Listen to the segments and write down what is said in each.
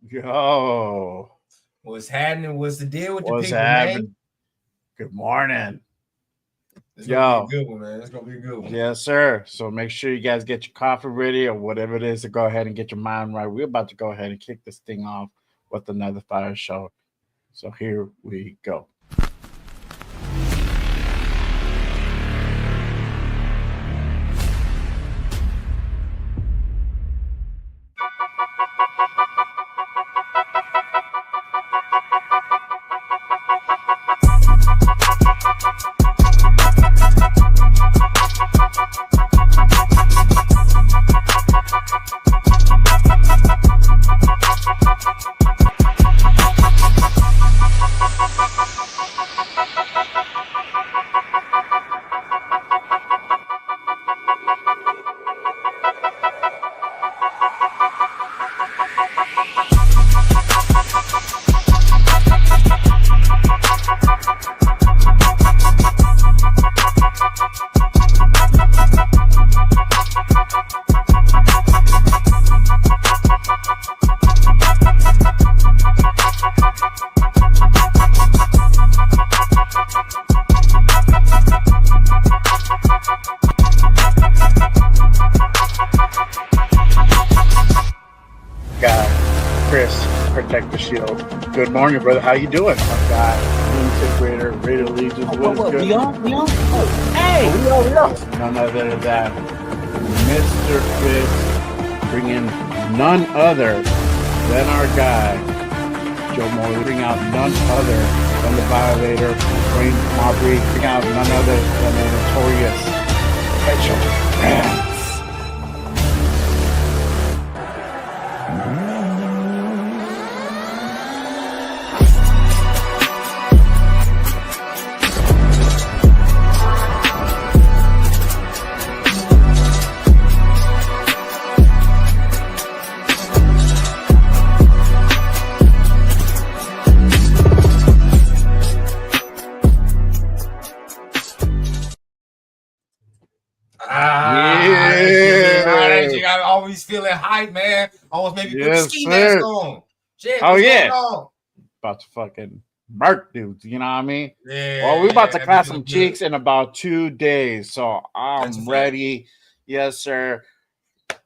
Yo, What's happening? What's the deal with the what's people, man? happening? Good morning. It's gonna be a Yo, good one, man. It's gonna be a good one. yes, sir. So make sure you guys get your coffee ready or whatever it is to go ahead and get your mind right. We're about to go ahead and kick this thing off with another fire show. So here we go. Guy, Chris, protect the shield. Good morning, brother. How you doing? My guy, Lunatic Raider, Raider Legions. What is good? We on? Oh, hey! We are. None other than Mr. Chris, bringing none other than our guy, Joe Morley, bring out none other than the Violator, Wayne Marbury, bring out none other than the notorious Mitchell Rams. I'm always feeling hype, man. Almost maybe put the Yes, ski sir. mask on. Shit, Oh, what's yeah. going on? About to fucking murk dudes, you know what I mean? Yeah. Well, we're about to that clap feels some good. cheeks in about 2 days, so That's a I'm fact. ready. Yes, sir.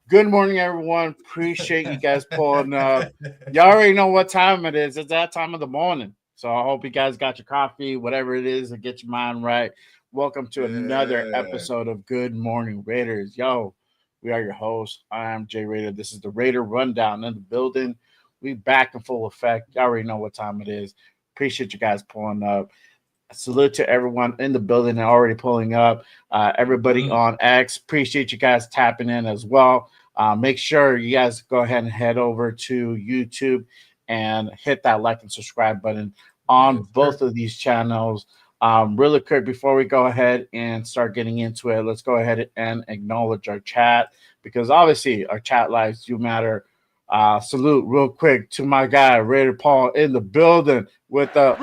Good morning, everyone. Appreciate you guys pulling up. Y'all already know what time it is. It's that time of the morning. So I hope you guys got your coffee, whatever it is, to get your mind right. Welcome to another Yeah. episode of Good Morning Raiders. Yo, we are your hosts. I am Jay Raider. This is the Raider Rundown in the building. We back in full effect. Y'all already know what time it is. Appreciate you guys pulling up. Salute to everyone in the building and already pulling up. Everybody on X, appreciate you guys tapping in as well. Make sure you guys go ahead and head over to YouTube and hit that like and subscribe button on both of these channels. Really quick, before we go ahead and start getting into it, let's go ahead and acknowledge our chat because obviously our chat lives do matter. Salute real quick to my guy, Raider Paul, in the building with the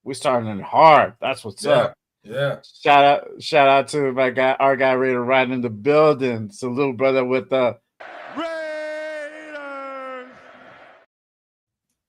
we starting it hard. That's what's up. Yeah. Shout out to my guy, our guy Raider right in the building. Salute, brother, with the Raiders!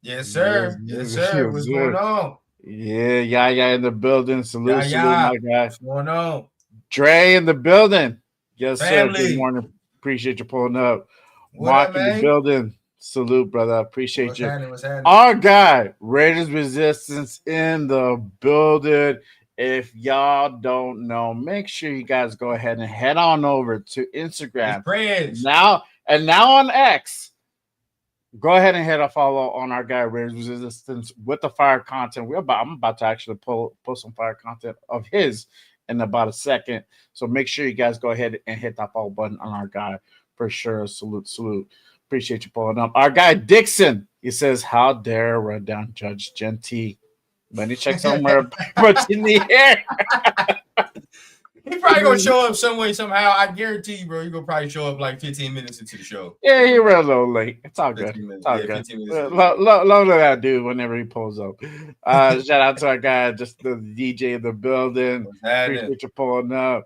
Yes, sir. Yes, sir. What's going on? Yeah, in the building. Salute, my guy. What's going on? Dre in the building. Yes, Family. sir. Good morning. Appreciate you pulling up. What Mark up, in man? the building. Salute, brother. Appreciate What's you. happening? What's happening? Our guy, Raiders Resistance in the building. If y'all don't know, make sure you guys go ahead and head on over to Instagram. Now on X. Go ahead and hit a follow on our guy Raiders Resistance with the fire content. I'm about to actually post some fire content of his in about a second. So make sure you guys go ahead and hit that follow button on our guy for sure. Salute. Appreciate you pulling up. Our guy Dixon, he says, "How dare run down Judge Genty?" When he checks somewhere, but in the air. He's probably gonna show up some way, somehow. I guarantee you, bro. You're gonna probably show up like 15 minutes into the show. Yeah, he ran a little late. It's all good. It's all good. Love that dude whenever he pulls up. Shout out to our guy, just the DJ in the building. Appreciate you pulling up.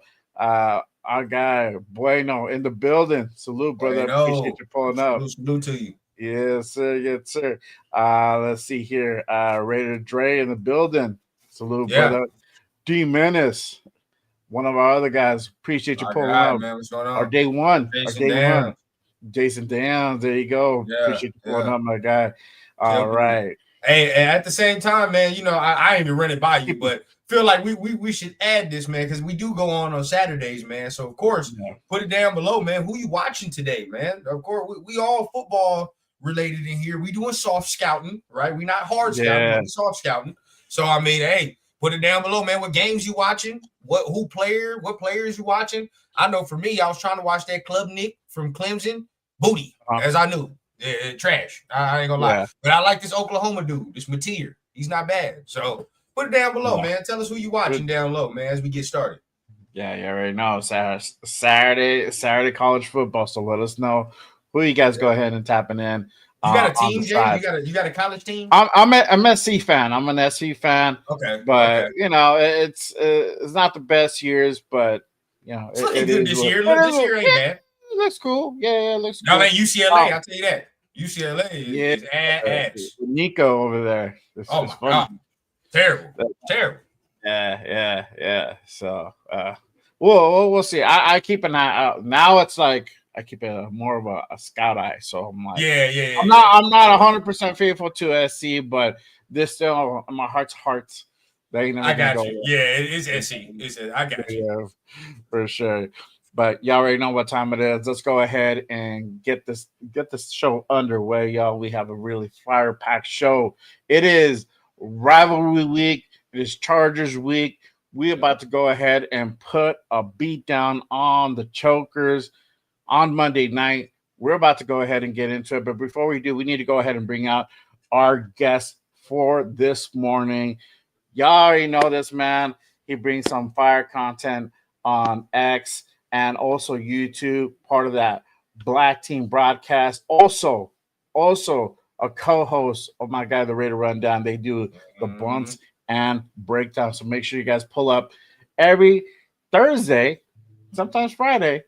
our guy Bueno in the building. Salute, brother. Appreciate you pulling up. Salute to you. Yes, sir. Yes, sir. Let's see here. Raider Dre in the building. Salute, brother. D Menace, one of our other guys. Appreciate you pulling up. Man, what's going on? Our day one. Jason Jason Downs. There you go. Yeah, Appreciate you pulling up, my guy. All right. Hey, and at the same time, man, you know, I ain't even run it by you, but feel like we should add this, man, because we do go on Saturdays, man. So of course, put it down below, man. Who you watching today, man? Of course, we all football related in here. We doing soft scouting, right? We not hard scouting, we soft scouting. So I mean, hey, put it down below, man. What games you watching? What players you watching? I know for me, I was trying to watch that Club Nick from Clemson. Booty, as I knew. Trash. I ain't gonna lie. But I like this Oklahoma dude, this Mateer. He's not bad. So put it down below, man. Tell us who you watching down low, man, as we get started. Yeah, you already know. Saturday college football. So let us know who you guys go ahead and tapping in. You got a team, Jay? You got a college team? I'm an SC fan. I'm an SC fan. Okay. But you know, it's not the best years, but you know, it's looking good this year. Look, this year ain't bad. Looks cool. Yeah, looks cool. Y'all ain't UCLA, I'll tell you that. UCLA is ass. Nico over there. Oh my God. Terrible. Yeah. So we'll see. I keep an eye out. Now it's like I keep more of a scout eye. So I'm like, I'm not 100% faithful to SC, but this still my heart's hearts. I got you. Yeah, it's SC. I got you. Yeah, for sure. But y'all already know what time it is. Let's go ahead and get this show underway, y'all. We have a really fire-packed show. It is rivalry week. It is Chargers week. We're about to go ahead and put a beat down on the Chokers on Monday night. We're about to go ahead and get into it. But before we do, we need to go ahead and bring out our guest for this morning. Y'all already know this man. He brings some fire content on X and also YouTube, part of that Black Team broadcast. Also a co-host of my guy, the Raider Rundown. They do the bunts and breakdown. So make sure you guys pull up every Thursday, sometimes Friday.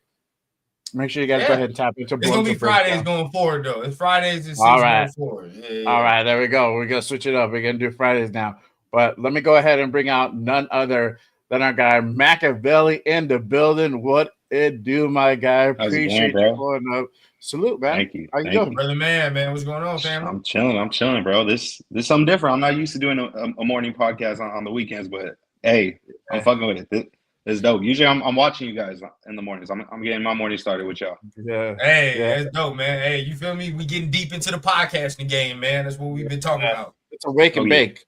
Make sure you guys go ahead and tap into It's going to be Fridays going forward, though. It's Fridays and going forward. All right, there we go. We're going to switch it up. We're going to do Fridays now. But let me go ahead and bring out none other than our guy, Mikeaveli, in the building. What it do, my guy? Appreciate you pulling up. Salute, man. Thank you. How you doing? Brother man, what's going on, family? I'm chilling, bro. This something different. I'm not used to doing a morning podcast on the weekends, but hey, I'm fucking with it. This is dope. Usually I'm watching you guys in the mornings. I'm getting my morning started with y'all. Yeah. Hey, that's dope, man. Hey, you feel me? We getting deep into the podcasting game, man. That's what we've been talking about. It's a wake and bake.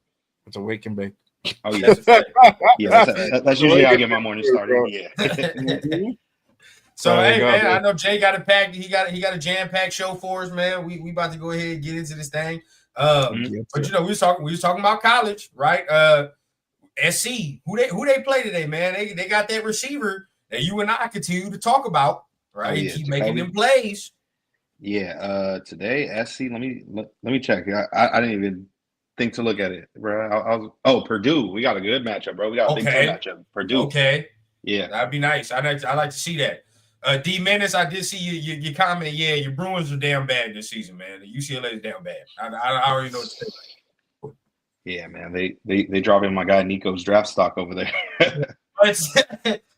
It's a wake and bake. Oh yeah, that's usually how I get my morning started. Yeah. So hey man, I know Jay got it packed. He got a jam-packed show for us, man. We about to go ahead and get into this thing. But you know, we was talking about college, right? SC, who they play today, man? They got that receiver that you and I continue to talk about, right? Keep making them plays. Yeah. Today SC. Let me check. I didn't even think to look at it, bro. Purdue. We got a good matchup, bro. We got a big time matchup. Purdue. Okay. Yeah, that'd be nice. I like to see that. D Menace, I did see your comment. Yeah, your Bruins are damn bad this season, man. The UCLA is damn bad. I already know what to say. Yeah, man. They dropping my guy Nico's draft stock over there.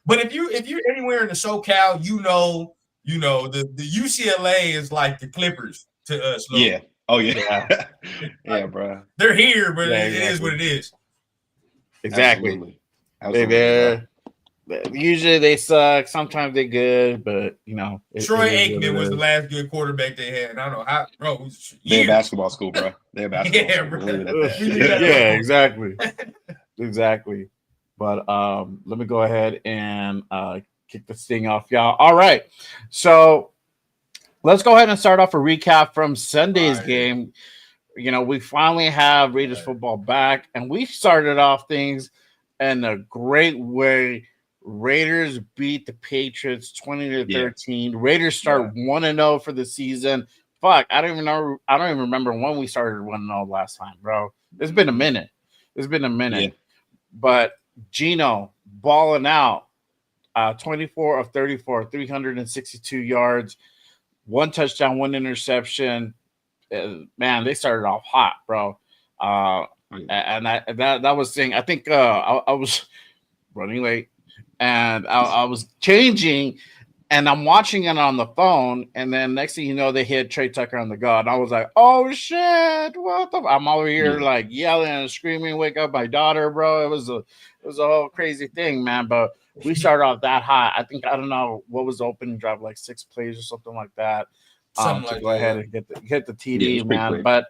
But if you're anywhere in the SoCal, you know the UCLA is like the Clippers to us. Look. Yeah. Oh yeah. Yeah, bro. They're here, but it is what it is. Exactly. Absolutely. Usually they suck. Sometimes they're good, but you know. Troy Aikman was the last good quarterback they had. I don't know how, bro. They're basketball school, bro. They're basketball school. Bro. Yeah, exactly. Exactly. But let me go ahead and kick this thing off, y'all. All right. So let's go ahead and start off a recap from Sunday's game. You know, we finally have Raiders football back, and we started off things in a great way. Raiders beat the Patriots 20-13. Yeah. Raiders start 1-0 for the season. Fuck, I don't even remember when we started 1-0 last time, bro. It's been a minute. Yeah. But Gino balling out. 24 of 34, 362 yards, one touchdown, one interception. Man, they started off hot, bro. And that was thing. I think I was running late, and I was changing, and I'm watching it on the phone, and then next thing you know, they hit Trey Tucker on the gut. And I was like, "Oh shit! What the?" I'm over here like yelling and screaming, "Wake up my daughter, bro!" It was a whole crazy thing, man. But we started off that hot. I think I don't know what was the opening drive, like 6 plays or something like that. Something To like go that. ahead and get the TD, Yeah, man. quick.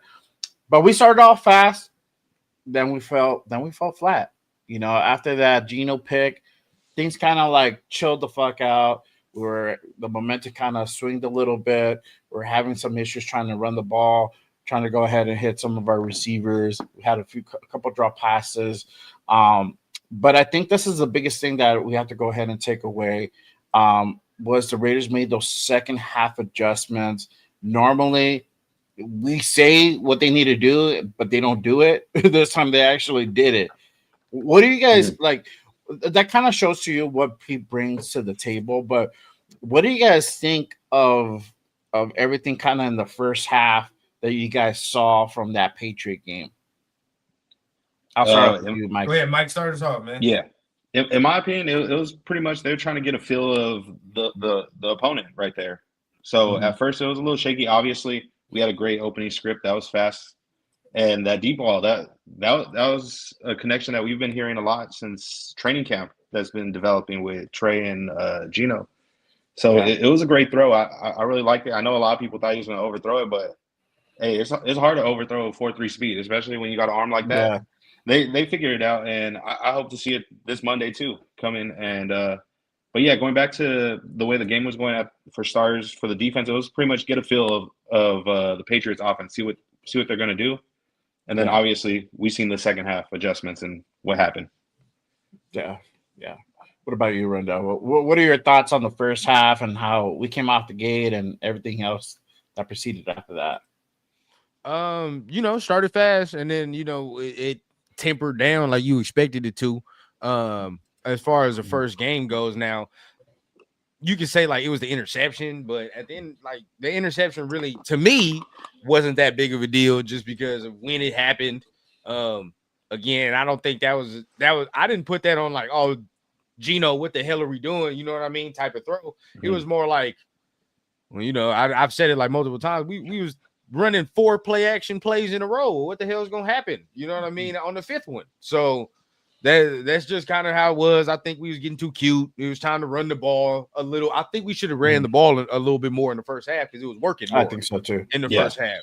But we started off fast. Then we fell flat. You know, after that Geno pick, things kind of like chilled the fuck out. The momentum kind of swinged a little bit. We're having some issues trying to run the ball, trying to go ahead and hit some of our receivers. We had a couple drop passes. But I think this is the biggest thing that we have to go ahead and take away. Was the Raiders made those second half adjustments. Normally, we say what they need to do, but they don't do it. This time they actually did it. What do you guys like? That kind of shows to you what Pete brings to the table. But what do you guys think of everything kind of in the first half that you guys saw from that Patriot game? I'll start with you, Mike. Go ahead, Mike. Start us off, man. Yeah. In my opinion, it was pretty much they're trying to get a feel of the opponent right there. So at first it was a little shaky. Obviously, we had a great opening script that was fast, and that deep ball that was a connection that we've been hearing a lot since training camp that's been developing with Trey and Geno. So it was a great throw. I really liked it. I know a lot of people thought he was going to overthrow it, but hey, it's hard to overthrow a 4.3 speed, especially when you got an arm like that. Yeah. They figured it out, and I hope to see it this Monday too. Come in and but yeah, going back to the way the game was going for starters for the defense, it was pretty much get a feel of the Patriots offense, see what they're going to do, and then obviously we seen the second half adjustments and what happened. Yeah. What about you, Rendo? What are your thoughts on the first half and how we came off the gate and everything else that proceeded after that? Started fast and then it tempered down like you expected it to. As far as the first game goes, now you can say like it was the interception, but at the end, like the interception really to me wasn't that big of a deal just because of when it happened. Again, I don't think that was I didn't put that on like, oh, Geno, what the hell are we doing? You know what I mean? Type of throw. It was more like, well, I've said it like multiple times. We was running 4 play action plays in a row. What the hell is going to happen? You know what I mean? On the 5th one. So that's just kind of how it was. I think we was getting too cute. It was time to run the ball a little. I think we should have ran the ball a little bit more in the first half because it was working more. I think so too. In the first half.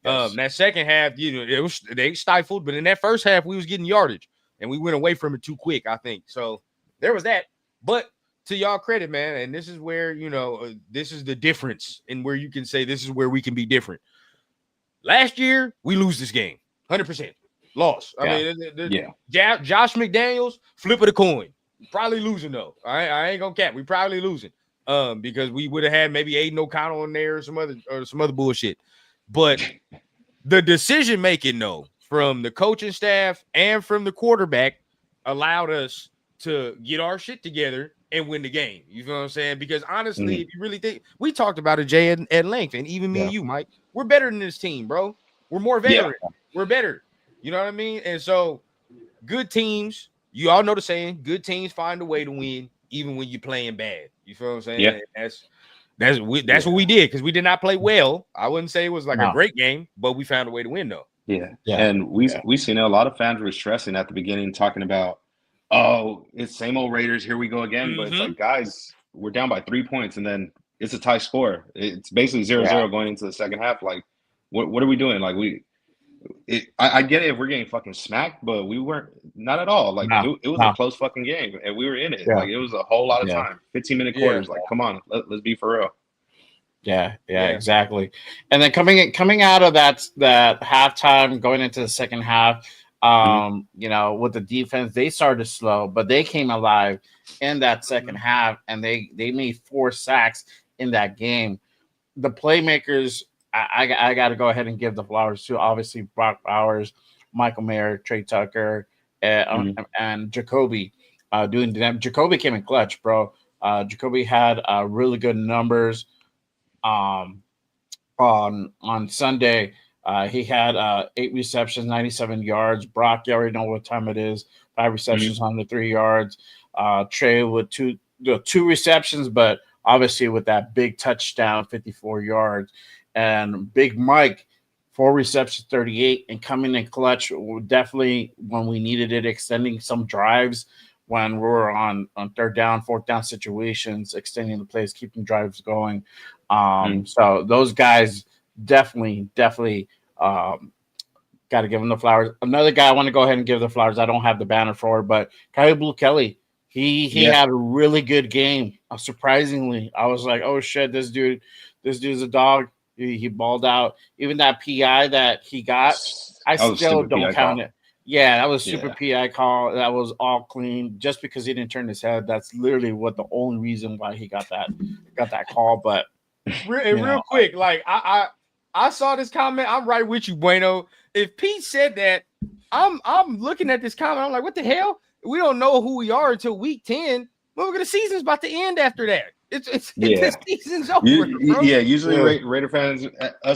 Yes. That second half, they stifled, but in that first half, we was getting yardage and we went away from it too quick, I think. So there was that. But to y'all credit, man, and this is where, this is the difference in where you can say this is where we can be different. Last year, we lose this game. 100%. Lost. I mean, Josh McDaniels, flip of the coin. Probably losing, though. I ain't going to cap. We probably losing because we would have had maybe Aiden O'Connell in there or some other bullshit. But the decision-making, though, from the coaching staff and from the quarterback allowed us to get our shit together and win the game. You feel what I'm saying? Because honestly, if you really think, we talked about it, Jay, at length, and even me and you, Mike, we're better than this team, bro. We're more veteran. Yeah. We're better. You know what I mean? And so good teams, you all know the saying, good teams find a way to win even when you're playing bad. You feel what I'm saying? Yeah. That's what we did because we did not play well. I wouldn't say it was like a great game, but we found a way to win, though. Yeah. And we seen a lot of fans were stressing at the beginning, talking about, oh, it's same old Raiders. Here we go again. But it's like, guys, we're down by 3 points, and then it's a tie score. It's basically 0-0 going into the second half. Like, what are we doing? Like, I get it if we're getting fucking smacked, but we weren't, not at all. Like, it was a close fucking game, and we were in it. Like, it was a whole lot of time. 15-minute quarters. Like, come on, let's be for real. Yeah, exactly. And then coming out of that halftime, going into the second half, with the defense, they started slow, but they came alive in that second half, and they made 4 sacks in that game. The playmakers, I got to go ahead and give the flowers to, obviously, Brock Bowers, Michael Mayer, Trey Tucker, and Jacoby doing them. Jacoby came in clutch, bro. Jacoby had really good numbers on Sunday. He had 8 receptions, 97 yards. Brock, you already know what time it is. 5 receptions, 103 yards. Trey with two receptions, but obviously with that big touchdown, 54 yards. And Big Mike, 4 receptions, 38, and coming in clutch, definitely when we needed it, extending some drives when we were on third down, fourth down situations, extending the plays, keeping drives going. So those guys definitely got to give them the flowers. Another guy I want to go ahead and give the flowers. I don't have the banner for it, but Kyle Blue Kelly, he had a really good game. Surprisingly, I was like, oh shit, this dude's a dog. He balled out. Even that PI that he got, I still don't count it. Yeah, that was super PI call. That was all clean. Just because he didn't turn his head, that's literally the only reason why he got that call. But real quick, like I saw this comment. I'm right with you, Bueno. If Pete said that, I'm looking at this comment. I'm like, what the hell? We don't know who we are until week 10. Look, the season's about to end after that. The season's over. Usually Raider fans,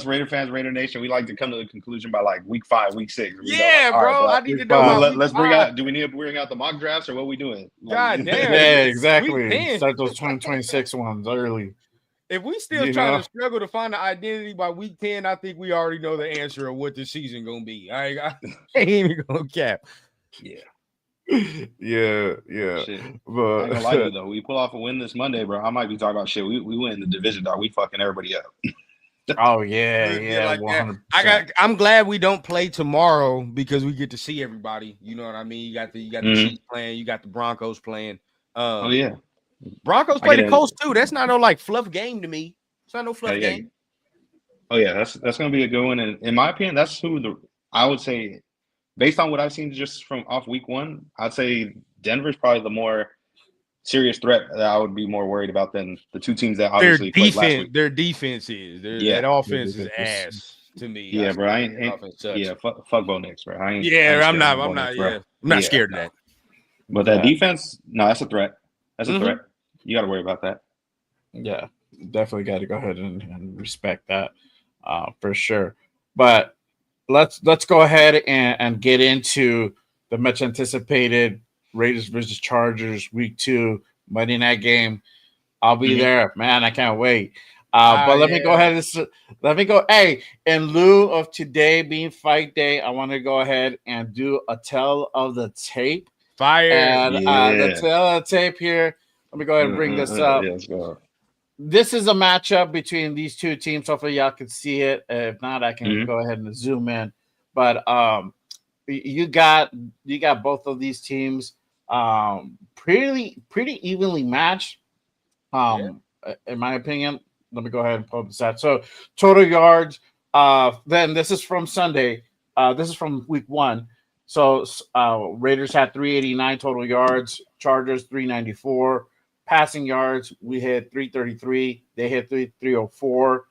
Raider Nation, we like to come to the conclusion by like week 5, week 6. Yeah, like, bro. I need to know. Let's bring out. Do we need to bring out the mock drafts or what are we doing? God damn. Yeah, exactly. Start those 2026 ones early. If we still trying to struggle to find the identity by week 10, I think we already know the answer of what this season gonna be. I ain't even gonna cap. Yeah. Shit. But I ain't gonna lie to you though. We pull off a win this Monday, bro. I might be talking about shit. We win the division, dog. We fucking everybody up. Oh yeah, like 100%. I'm glad we don't play tomorrow because we get to see everybody. You know what I mean? You got the Chiefs playing, you got the Broncos playing. Oh yeah. Broncos play the Colts too. That's not no like fluff game to me. It's not no fluff game. Oh yeah, that's gonna be a good one. And in my opinion, that's who I would say, based on what I've seen just from off week 1, I'd say Denver's probably the more serious threat that I would be more worried about than the two teams that obviously played last week. Their defense is that offense is ass to me. Yeah, bro. I ain't fuck Bo Nix, bro. I'm not scared of that. But that defense, no, that's a threat. That's a threat. You got to worry about that. Yeah, definitely got to go ahead and respect that for sure. But let's go ahead and get into the much anticipated Raiders versus Chargers week 2 Monday night game. I'll be there, man. I can't wait. But let me go ahead and hey, in lieu of today being fight day, I want to go ahead and do a tell of the tape. Fire. And the tell of the tape here. Let me go ahead and bring this up. Yeah, let's go. This is a matchup between these two teams. Hopefully y'all can see it. If not, I can go ahead and zoom in. But you got both of these teams pretty evenly matched. In my opinion. Let me go ahead and pull up the stats. So total yards. Then this is from Sunday. This is from week 1. So Raiders had 389 total yards. Chargers 394. Passing yards, we hit 333. They hit 304.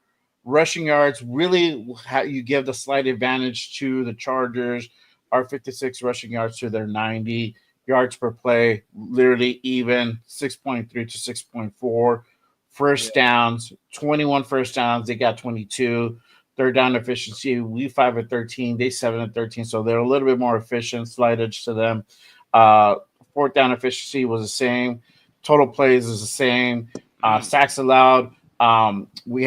Rushing yards, really, you give the slight advantage to the Chargers. Our 56 rushing yards to their 90 yards per play, literally even 6.3 to 6.4. First downs, 21 first downs. They got 22. Third down efficiency, we 5 of 13. They 7 of 13. So they're a little bit more efficient. Slight edge to them. Fourth down efficiency was the same. Total plays is the same. Sacks allowed. We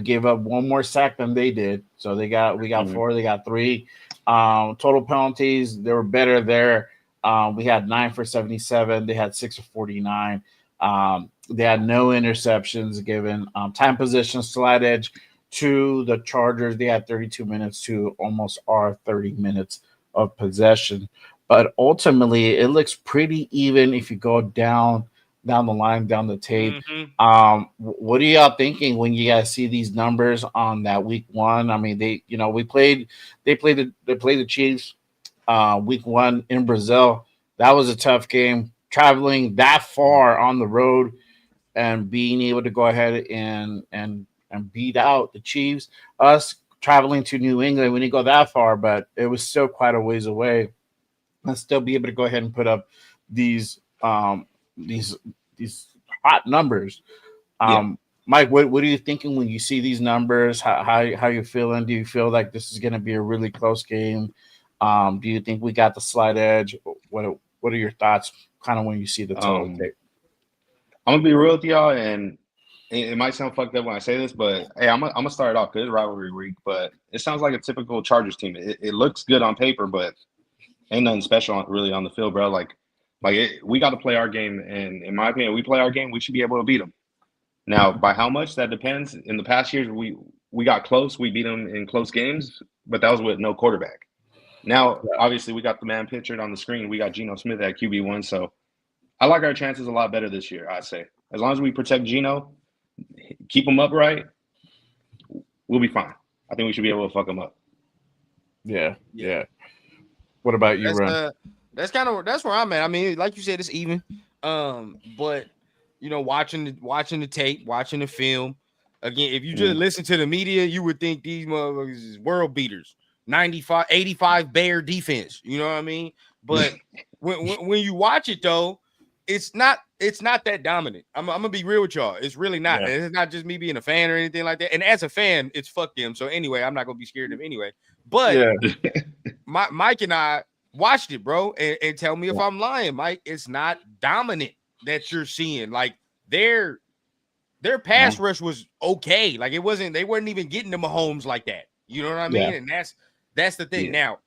gave up one more sack than they did. So we got 4. They got 3. Total penalties, they were better there. We had 9 for 77. They had 6 for 49. They had no interceptions given. Time possession, slight edge to the Chargers. They had 32 minutes to almost our 30 minutes of possession. But ultimately, it looks pretty even if you go down the line, down the tape. What are y'all thinking when you guys see these numbers on that week 1? I mean, they played the Chiefs week 1 in Brazil. That was a tough game. Traveling that far on the road and being able to go ahead and beat out the Chiefs. Us traveling to New England, we didn't go that far, but it was still quite a ways away. And still be able to go ahead and put up these hot numbers. Mike, what are you thinking when you see these numbers? How you feeling? Do you feel like this is going to be a really close game? Do you think we got the slight edge? What are your thoughts kind of when you see the total tape? I'm gonna be real with y'all, and it might sound fucked up when I say this, but hey, I'm gonna start it off good rivalry week, but it sounds like a typical Chargers team. It looks good on paper, but ain't nothing special really on the field, bro. We got to play our game, and in my opinion, we play our game, we should be able to beat them. Now, by how much that depends. In the past years, we got close, we beat them in close games, but that was with no quarterback. Now, obviously, we got the man pictured on the screen. We got Geno Smith at QB1, so I like our chances a lot better this year, I'd say. As long as we protect Geno, keep him upright, we'll be fine. I think we should be able to fuck him up. Yeah. What about you, Ron? That's where I'm at. I mean, like you said, it's even. But you know, watching the tape, watching the film, again, if you just listen to the media, you would think these motherfuckers is world beaters. 95, 85 Bear defense. You know what I mean? But when you watch it though, it's not that dominant. I'm gonna be real with y'all. It's really not. It's not just me being a fan or anything like that. And as a fan, it's fuck them. So anyway, I'm not gonna be scared of them anyway. But Mike and I watched it, bro, and tell me if I'm lying, Mike. It's not dominant that you're seeing. Like their pass rush was okay. Like they weren't even getting to Mahomes like that. You know what I mean? And that's the thing. Now,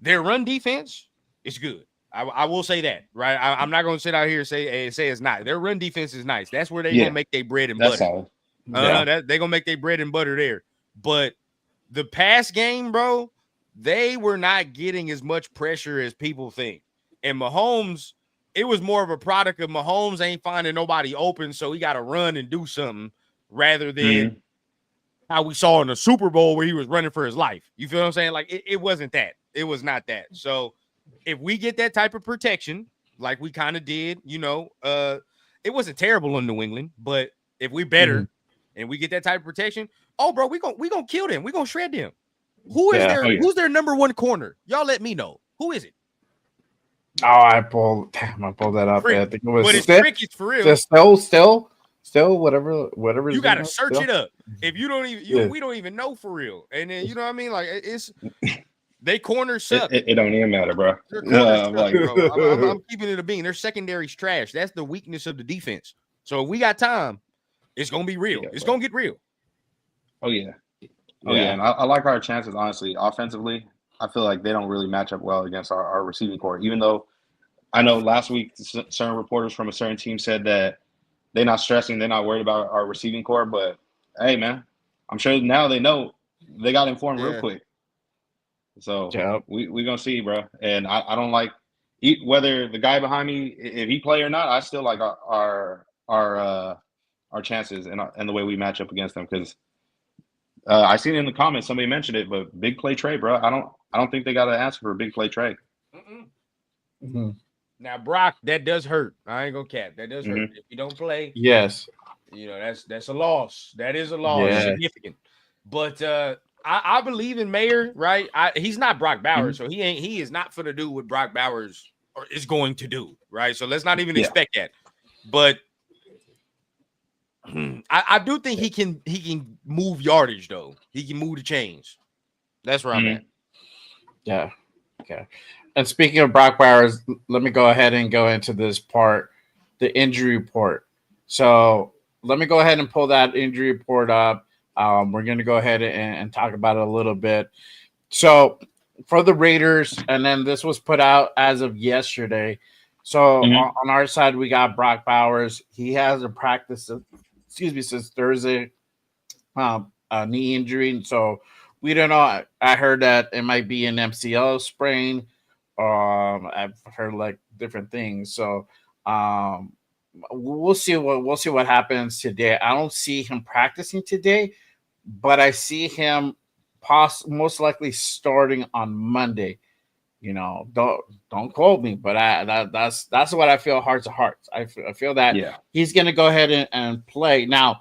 their run defense is good. I will say that, right? I'm not going to sit out here and say it's not. Their run defense is nice. That's where they're going to make their bread and butter. They're going to make their bread and butter there. But the pass game, bro, they were not getting as much pressure as people think. And Mahomes, it was more of a product of Mahomes ain't finding nobody open, so he got to run and do something rather than how we saw in the Super Bowl where he was running for his life. You feel what I'm saying? Like it wasn't that. It was not that. So if we get that type of protection, like we kind of did, you know, it wasn't terrible in New England, but if we better and we get that type of protection, oh, bro, we gonna kill them. We gonna shred them. Who is who's their number one corner? Y'all let me know. Who is it? Oh, I pulled that up. I think it was. But it's tricky for real. Still, whatever. You gotta search it up. If you don't even, we don't even know for real. And then you know what I mean? Like it's they corners suck. It don't even matter, bro. Bro. I'm keeping it a bean. Their secondary's trash. That's the weakness of the defense. So if we got time, it's gonna be real. It's gonna get real. Oh yeah. And I like our chances, honestly. Offensively, I feel like they don't really match up well against our receiving core. Even though I know last week certain reporters from a certain team said that they're not stressing, they're not worried about our receiving core. But hey, man, I'm sure now they know they got informed real quick. So we gonna see, bro. And I don't like whether the guy behind me, if he play or not. I still like our chances and the way we match up against them because. I seen it in the comments. Somebody mentioned it, but big play Trey, bro. I don't think they got to answer for a big play Trey. Now, Brock, that does hurt. I ain't gonna cap. That does hurt. If you don't play, yes, you know that's a loss. That is a loss. It's significant. But I believe in Mayer, right? He's not Brock Bowers, so he is not gonna do what Brock Bowers is going to do, right? So let's not even expect that. But I do think he can move yardage though. He can move the chains. That's where I'm at. Yeah. Okay. And speaking of Brock Bowers, let me go ahead and go into this part, the injury report. So let me go ahead and pull that injury report up. We're going to go ahead and talk about it a little bit. So for the Raiders, and then this was put out as of yesterday. So on our side, we got Brock Bowers. He has a practice, since Thursday, a knee injury. So we don't know. I heard that it might be an MCL sprain. I've heard like different things. So we'll see what happens today. I don't see him practicing today, but I see him most likely starting on Monday. You know, don't quote me, but that's what I feel heart to heart. I feel that he's going to go ahead and play. Now,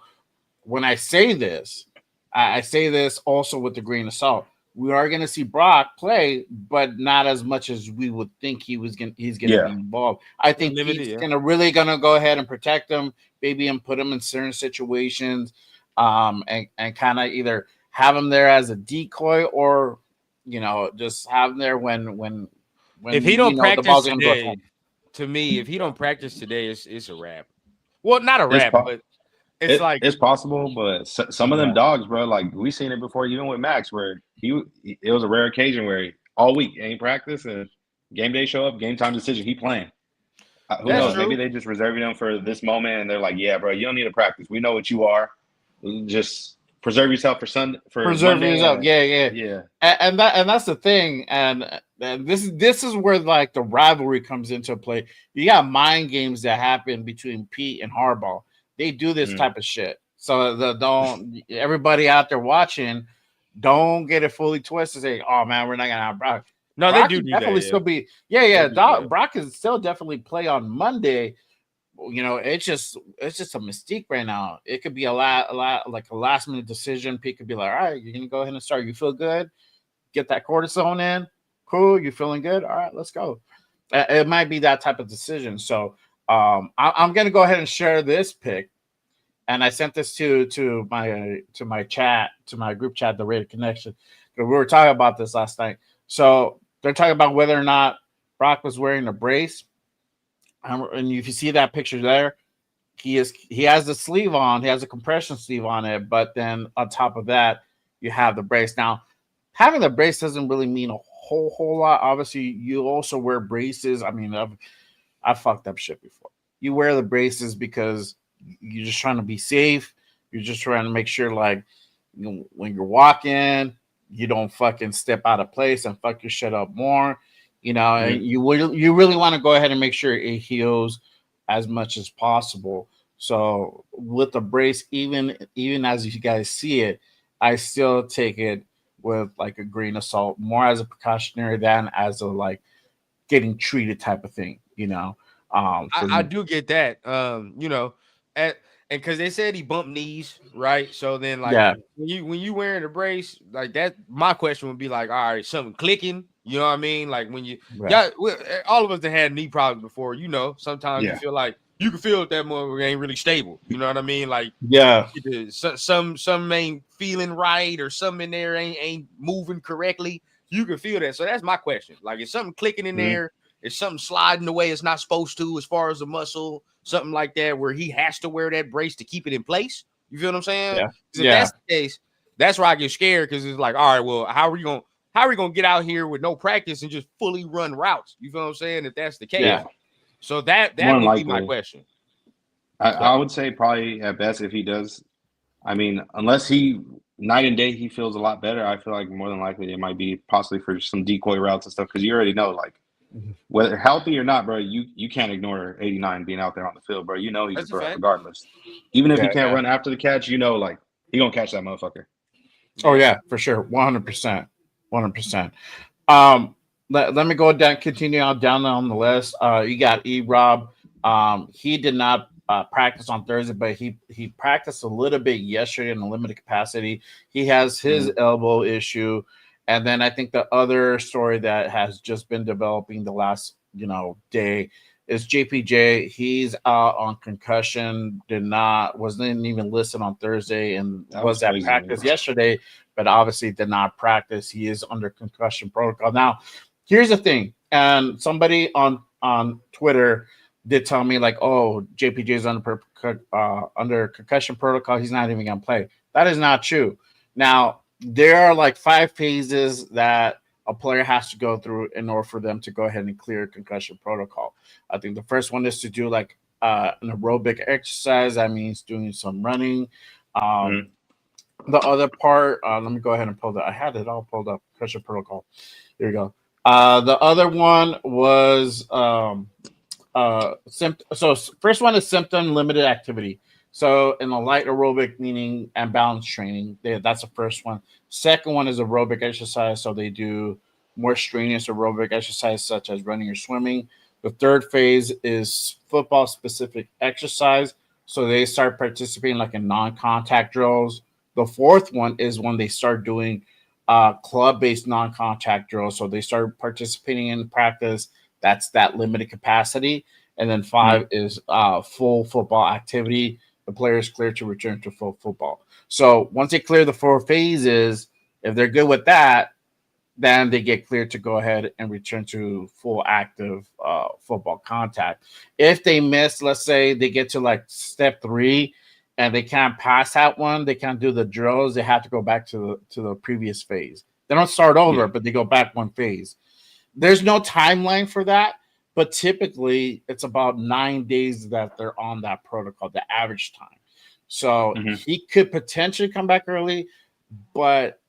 when I say this, I say this also with a grain of salt. we are going to see Brock play, but not as much as we would think he's going to be involved. I think Limited, Pete's really going to go ahead and protect him, maybe and put him in certain situations, and kind of either have him there as a decoy or just have him there when if he don't the practice ball's going to go today, to me, if he don't practice today, it's a wrap. Well, not a wrap, but it's possible. But some of them dogs, bro, like we seen it before, even with Max, where it was a rare occasion where all week ain't practice and game day show up, game time decision, he playing. Who knows? True. Maybe they just reserving him for this moment, and they're like, "Yeah, bro, you don't need to practice. We know what you are. Just preserve yourself for Monday." yourself. Yeah. And that's the thing. And this is where like the rivalry comes into play. You got mind games that happen between Pete and Harbaugh. They do this type of shit. So don't everybody out there watching, don't get it fully twisted. Say, "Oh man, we're not gonna have Brock." No, Brock they do definitely that, still be Brock can still definitely play on Monday. It's just a mystique right now. It could be a lot like a last minute decision. Pete could be like, "All right, you're gonna go ahead and start. You feel good? Get that cortisone in. Cool. You feeling good? All right, let's go." It might be that type of decision. So I'm gonna go ahead and share this pick, and I sent this to my chat, to my group chat, the Raider Connection. We were talking about this last night. So they're talking about whether or not Brock was wearing a brace. And if you see that picture there, he has the sleeve on. He has a compression sleeve on it. But then on top of that, you have the brace. Now, having the brace doesn't really mean a whole lot. Obviously, you also wear braces. I mean, I've fucked up shit before. You wear the braces because you're just trying to be safe. You're just trying to make sure, like, when you're walking, you don't fucking step out of place and fuck your shit up more, and you really want to go ahead and make sure it heals as much as possible. So with the brace, even as you guys see it, I still take it with like a grain of salt, more as a precautionary than as a like getting treated type of thing, I do get that. And because they said he bumped knees, right? So then, like, when you wearing a brace like that, my question would be like, all right, something clicking. You know what I mean? Like when all of us that had knee problems before. Sometimes you feel like you can feel that motherfucker ain't really stable. You know what I mean? Like some ain't feeling right or something in there ain't moving correctly. You can feel that. So that's my question. Like, is something clicking in there? Is something sliding the way it's not supposed to, as far as a muscle, something like that, where he has to wear that brace to keep it in place? You feel what I'm saying? Yeah. If that's the case, that's where I get scared, because it's like, all right, well, how are we gonna get out here with no practice and just fully run routes? You feel what I'm saying? If that's the case, so that would be my question. I would say probably at best if he does. I mean, unless he night and day he feels a lot better, I feel like more than likely it might be possibly for some decoy routes and stuff, because you already know, like, whether healthy or not, bro, you can't ignore 89 being out there on the field, bro. You know he's a threat regardless. Even if he can't run after the catch, like, he gonna catch that motherfucker. Oh yeah, for sure, 100%, 100%. Let me go down, continue down on the list. You got E-Rob. He did not practice on Thursday, but he practiced a little bit yesterday in a limited capacity. He has his elbow issue. And then I think the other story that has just been developing the last, day is JPJ. He's out on concussion. Wasn't even listed on Thursday and was at practice yesterday, but obviously did not practice. He is under concussion protocol. Now, here's the thing. And somebody on Twitter did tell me, like, oh, JPJ is under concussion protocol. He's not even going to play. That is not true. Now, there are like 5 phases that a player has to go through in order for them to go ahead and clear concussion protocol. I think the first one is to do like an aerobic exercise. That means doing some running. The other part, let me go ahead and pull that. I had it all pulled up. Concussion protocol. There you go. The other one was so first one is symptom limited activity. So in a light aerobic, meaning and balance training, that's the first one. Second one is aerobic exercise. So they do more strenuous aerobic exercise such as running or swimming. The third phase is football specific exercise. So they start participating like in non-contact drills. The fourth one is when they start doing club-based non-contact drills. So they start participating in practice. That's that limited capacity. And then 5 is full football activity. The player is cleared to return to full football. So once they clear the 4 phases, if they're good with that, then they get cleared to go ahead and return to full active football contact. If they miss, let's say they get to like step 3 and they can't pass that one, they can't do the drills, they have to go back to the previous phase. They don't start over, but they go back 1 phase. There's no timeline for that, but typically it's about 9 days that they're on that protocol, the average time. So he could potentially come back early, but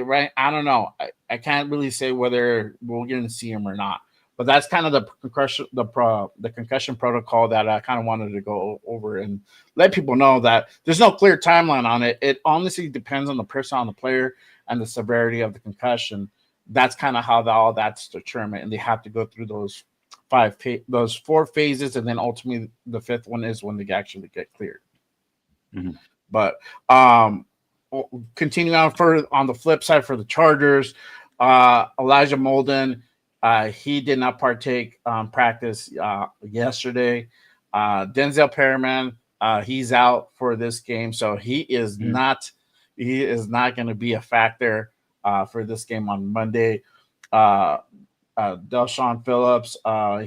right, I don't know. I can't really say whether we're going to see him or not. But that's kind of the concussion protocol that I kind of wanted to go over and let people know that there's no clear timeline on it. It honestly depends on the person, on the player, and the severity of the concussion. That's kind of how all that's determined, and they have to go through those 4 phases, and then ultimately the 5th one is when they actually get cleared. But continuing on further on the flip side for the Chargers, Elijah Molden, he did not partake practice yesterday. Denzel Perryman, he's out for this game, so he is not going to be a factor for this game on Monday. Deshaun Phillips,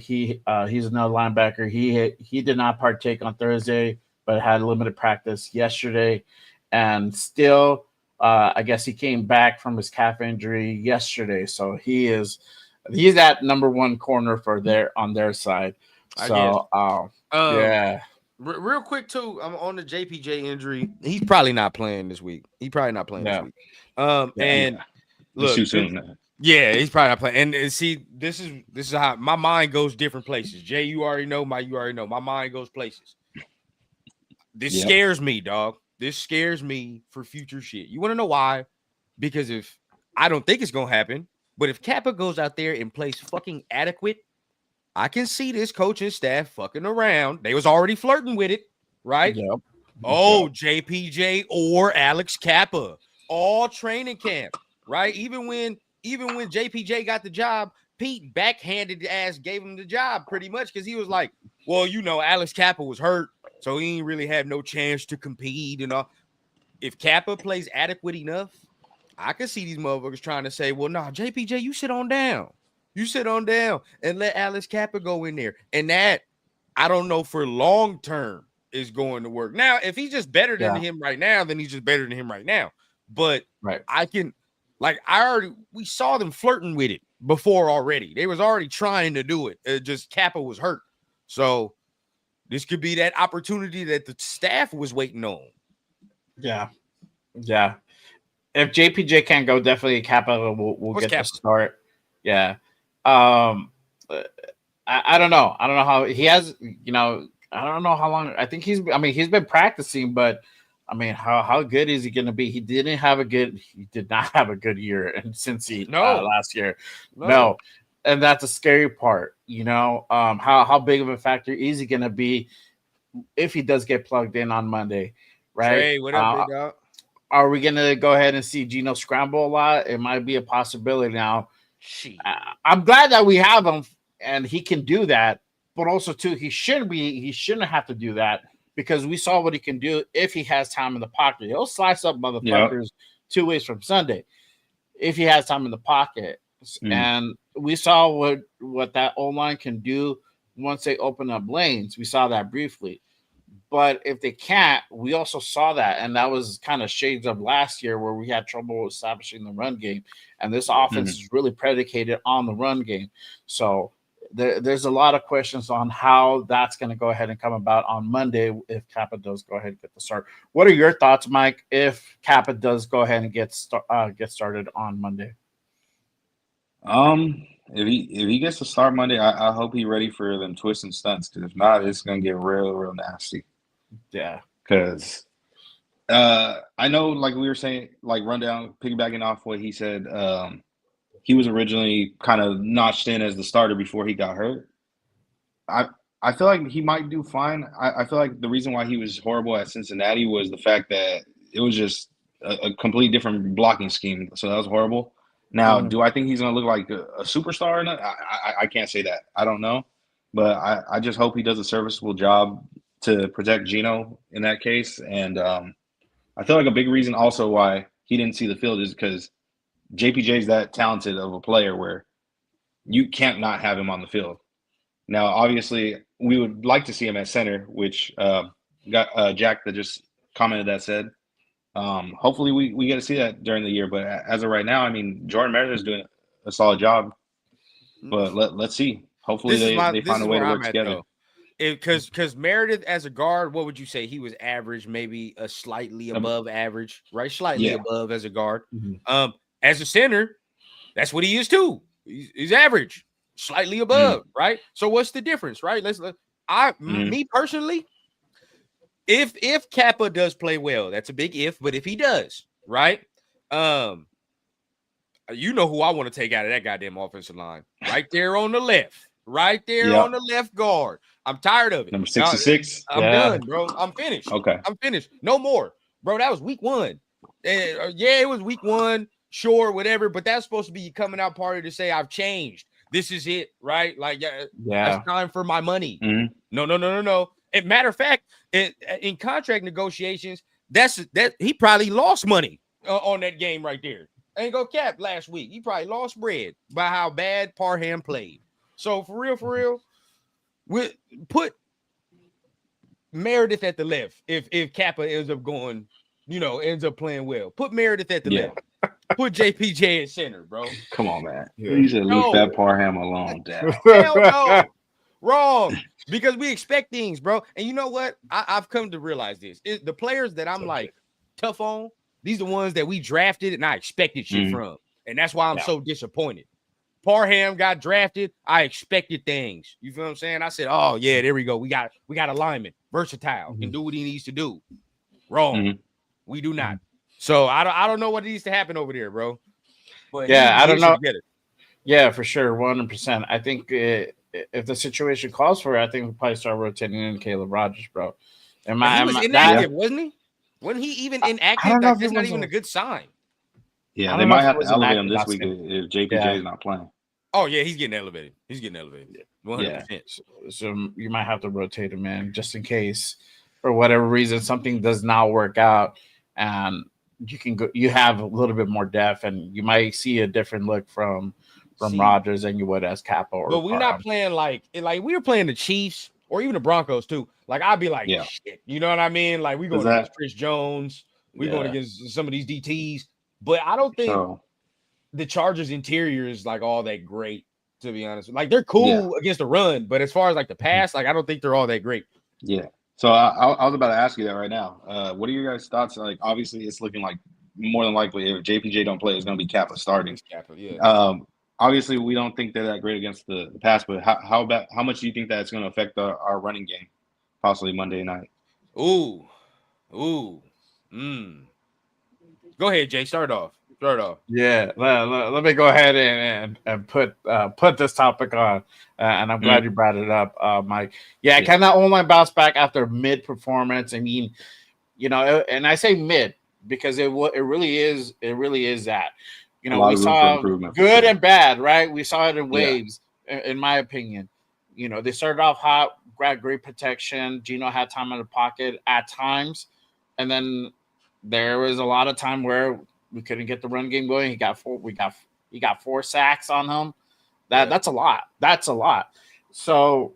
he's another linebacker. He did not partake on Thursday, but had limited practice yesterday. And still, I guess he came back from his calf injury yesterday, so he's that number 1 corner on their side. So, yeah. Real quick too, I'm on the JPJ injury. He's probably not playing this week. This week. And look, too soon. Yeah, he's probably not playing. And see, this is how my mind goes different places. Jay, you already know. My mind goes places. This scares me, dog. This scares me for future shit. You want to know why? Because if I don't think it's gonna happen, but if Kappa goes out there and plays fucking adequate, I can see this coaching staff fucking around. They was already flirting with it, right? Yep. JPJ or Alex Kappa, all training camp, right? Even when JPJ got the job, Pete backhanded ass gave him the job pretty much because he was like, well, Alex Kappa was hurt, so he ain't really have no chance to compete and all. If Kappa plays adequate enough, I can see these motherfuckers trying to say, well, nah, JPJ, you sit on down. You sit on down and let Alex Kappa go in there. And that, I don't know for long term is going to work. Now, if he's just better than him right now, then he's just better than him right now. But we saw them flirting with it before already. They was already trying to do it. Just Kappa was hurt. So this could be that opportunity that the staff was waiting on. Yeah. Yeah. If JPJ can't go, definitely Kappa will get the start. Yeah. I don't know. I don't know how he has, I don't know how long. I think he's been practicing, but I mean, how good is he going to be? He did not have a good year in Cincy last year. No. And that's a scary part, how big of a factor is he going to be if he does get plugged in on Monday, right? Hey, what up, big dog? Are we going to go ahead and see Geno scramble a lot? It might be a possibility now. I'm glad that we have him and he can do that, but also too, he shouldn't have to do that because we saw what he can do if he has time in the pocket. He'll slice up motherfuckers 2 ways from Sunday if he has time in the pocket. And we saw what that O-line can do once they open up lanes. We saw that briefly. But if they can't, we also saw that, and that was kind of shades of last year where we had trouble establishing the run game, and this offense is really predicated on the run game. So there's a lot of questions on how that's going to go ahead and come about on Monday if Kappa does go ahead and get the start. What are your thoughts, Mike, if Kappa does go ahead and get started on Monday? If he gets to start Monday, I hope he's ready for them twists and stunts, because if not, it's going to get real nasty. Yeah, because I know, like we were saying, like rundown, piggybacking off what he said, he was originally kind of notched in as the starter before he got hurt. I feel like he might do fine. I feel like the reason why he was horrible at Cincinnati was the fact that it was just a complete different blocking scheme. So that was horrible. Now, do I think he's going to look like a superstar? I can't say that. I don't know. But I just hope he does a serviceable job to protect Geno in that case. And I feel like a big reason also why he didn't see the field is because JPJ is that talented of a player where you can't not have him on the field. Now, obviously, we would like to see him at center, which got Jack that just commented that said. Hopefully, we get to see that during the year. But as of right now, I mean, Jordan Meredith is doing a solid job. But let's see. Hopefully, they find a way to work together. Because Meredith as a guard, what would you say? He was average, maybe a slightly above average, right? Slightly above as a guard. Mm-hmm. As a center, that's what he is too. He's average, slightly above, right? So what's the difference, right? Me personally, if Kappa does play well, that's a big if, but if he does, right? You know who I want to take out of that goddamn offensive line, right there on the left. Right there on the left guard. I'm tired of it. Number 66. I'm done, bro. I'm finished. Okay. I'm finished. No more. Bro, that was week 1. Yeah, it was week 1. Sure, whatever. But that's supposed to be coming out party to say I've changed. This is it, right? Like, it's time for my money. Mm-hmm. No. And matter of fact, in contract negotiations, that he probably lost money on that game right there. Ain't go cap last week. He probably lost bread by how bad Parham played. So for real, we put Meredith at the left. If Kappa ends up playing well, put Meredith at the left. Put JPJ at center, bro. Come on, man. You should leave that Parham alone, Dad. Hell no. Wrong. Because we expect things, bro. And you know what? I've come to realize this. The players that I'm like tough on, these are the ones that we drafted and I expected shit from. And that's why I'm so disappointed. Parham got drafted. I expected things. You feel what I'm saying? I said, "Oh yeah, there we go. We got a lineman, versatile, can do what he needs to do." Wrong. We do not. So I don't know what needs to happen over there, bro. But I don't know. Yeah, for sure, 100%. I think if the situation calls for it, I think we'll probably start rotating in Caleb Rogers, bro. He was inactive, wasn't he? Wasn't he even inactive? That's not even a good sign. Yeah, they might have to elevate him this week if JPJ is not playing. Oh, yeah, he's getting elevated. 100%. So you might have to rotate him in just in case, for whatever reason, something does not work out, and you have a little bit more depth, and you might see a different look from Rodgers than you would as Kappa. But we're not playing like we were playing the Chiefs or even the Broncos too. Like I'd be like, shit, you know what I mean? Like we're going against Chris Jones, we're going against some of these DTs, but I don't think the Chargers interior is like all that great, to be honest. Like they're cool against the run, but as far as like the pass, like I don't think they're all that great. Yeah. So I was about to ask you that right now. What are your guys' thoughts? Like obviously it's looking like more than likely if JPJ don't play, it's going to be Kappa starting. Obviously we don't think they're that great against the pass, but how much do you think that's going to affect our running game possibly Monday night? Go ahead, Jay. Start off. Yeah, let me go ahead and put this topic on, and I'm glad you brought it up, Mike. Yeah, can that O-line bounce back after mid performance? I mean, and I say mid because it really is that. We saw good and bad, right? We saw it in waves, in my opinion. They started off hot, got great protection. Geno had time in the pocket at times, and then there was a lot of time where we couldn't get the run game going. He got 4 sacks on him. That's a lot. So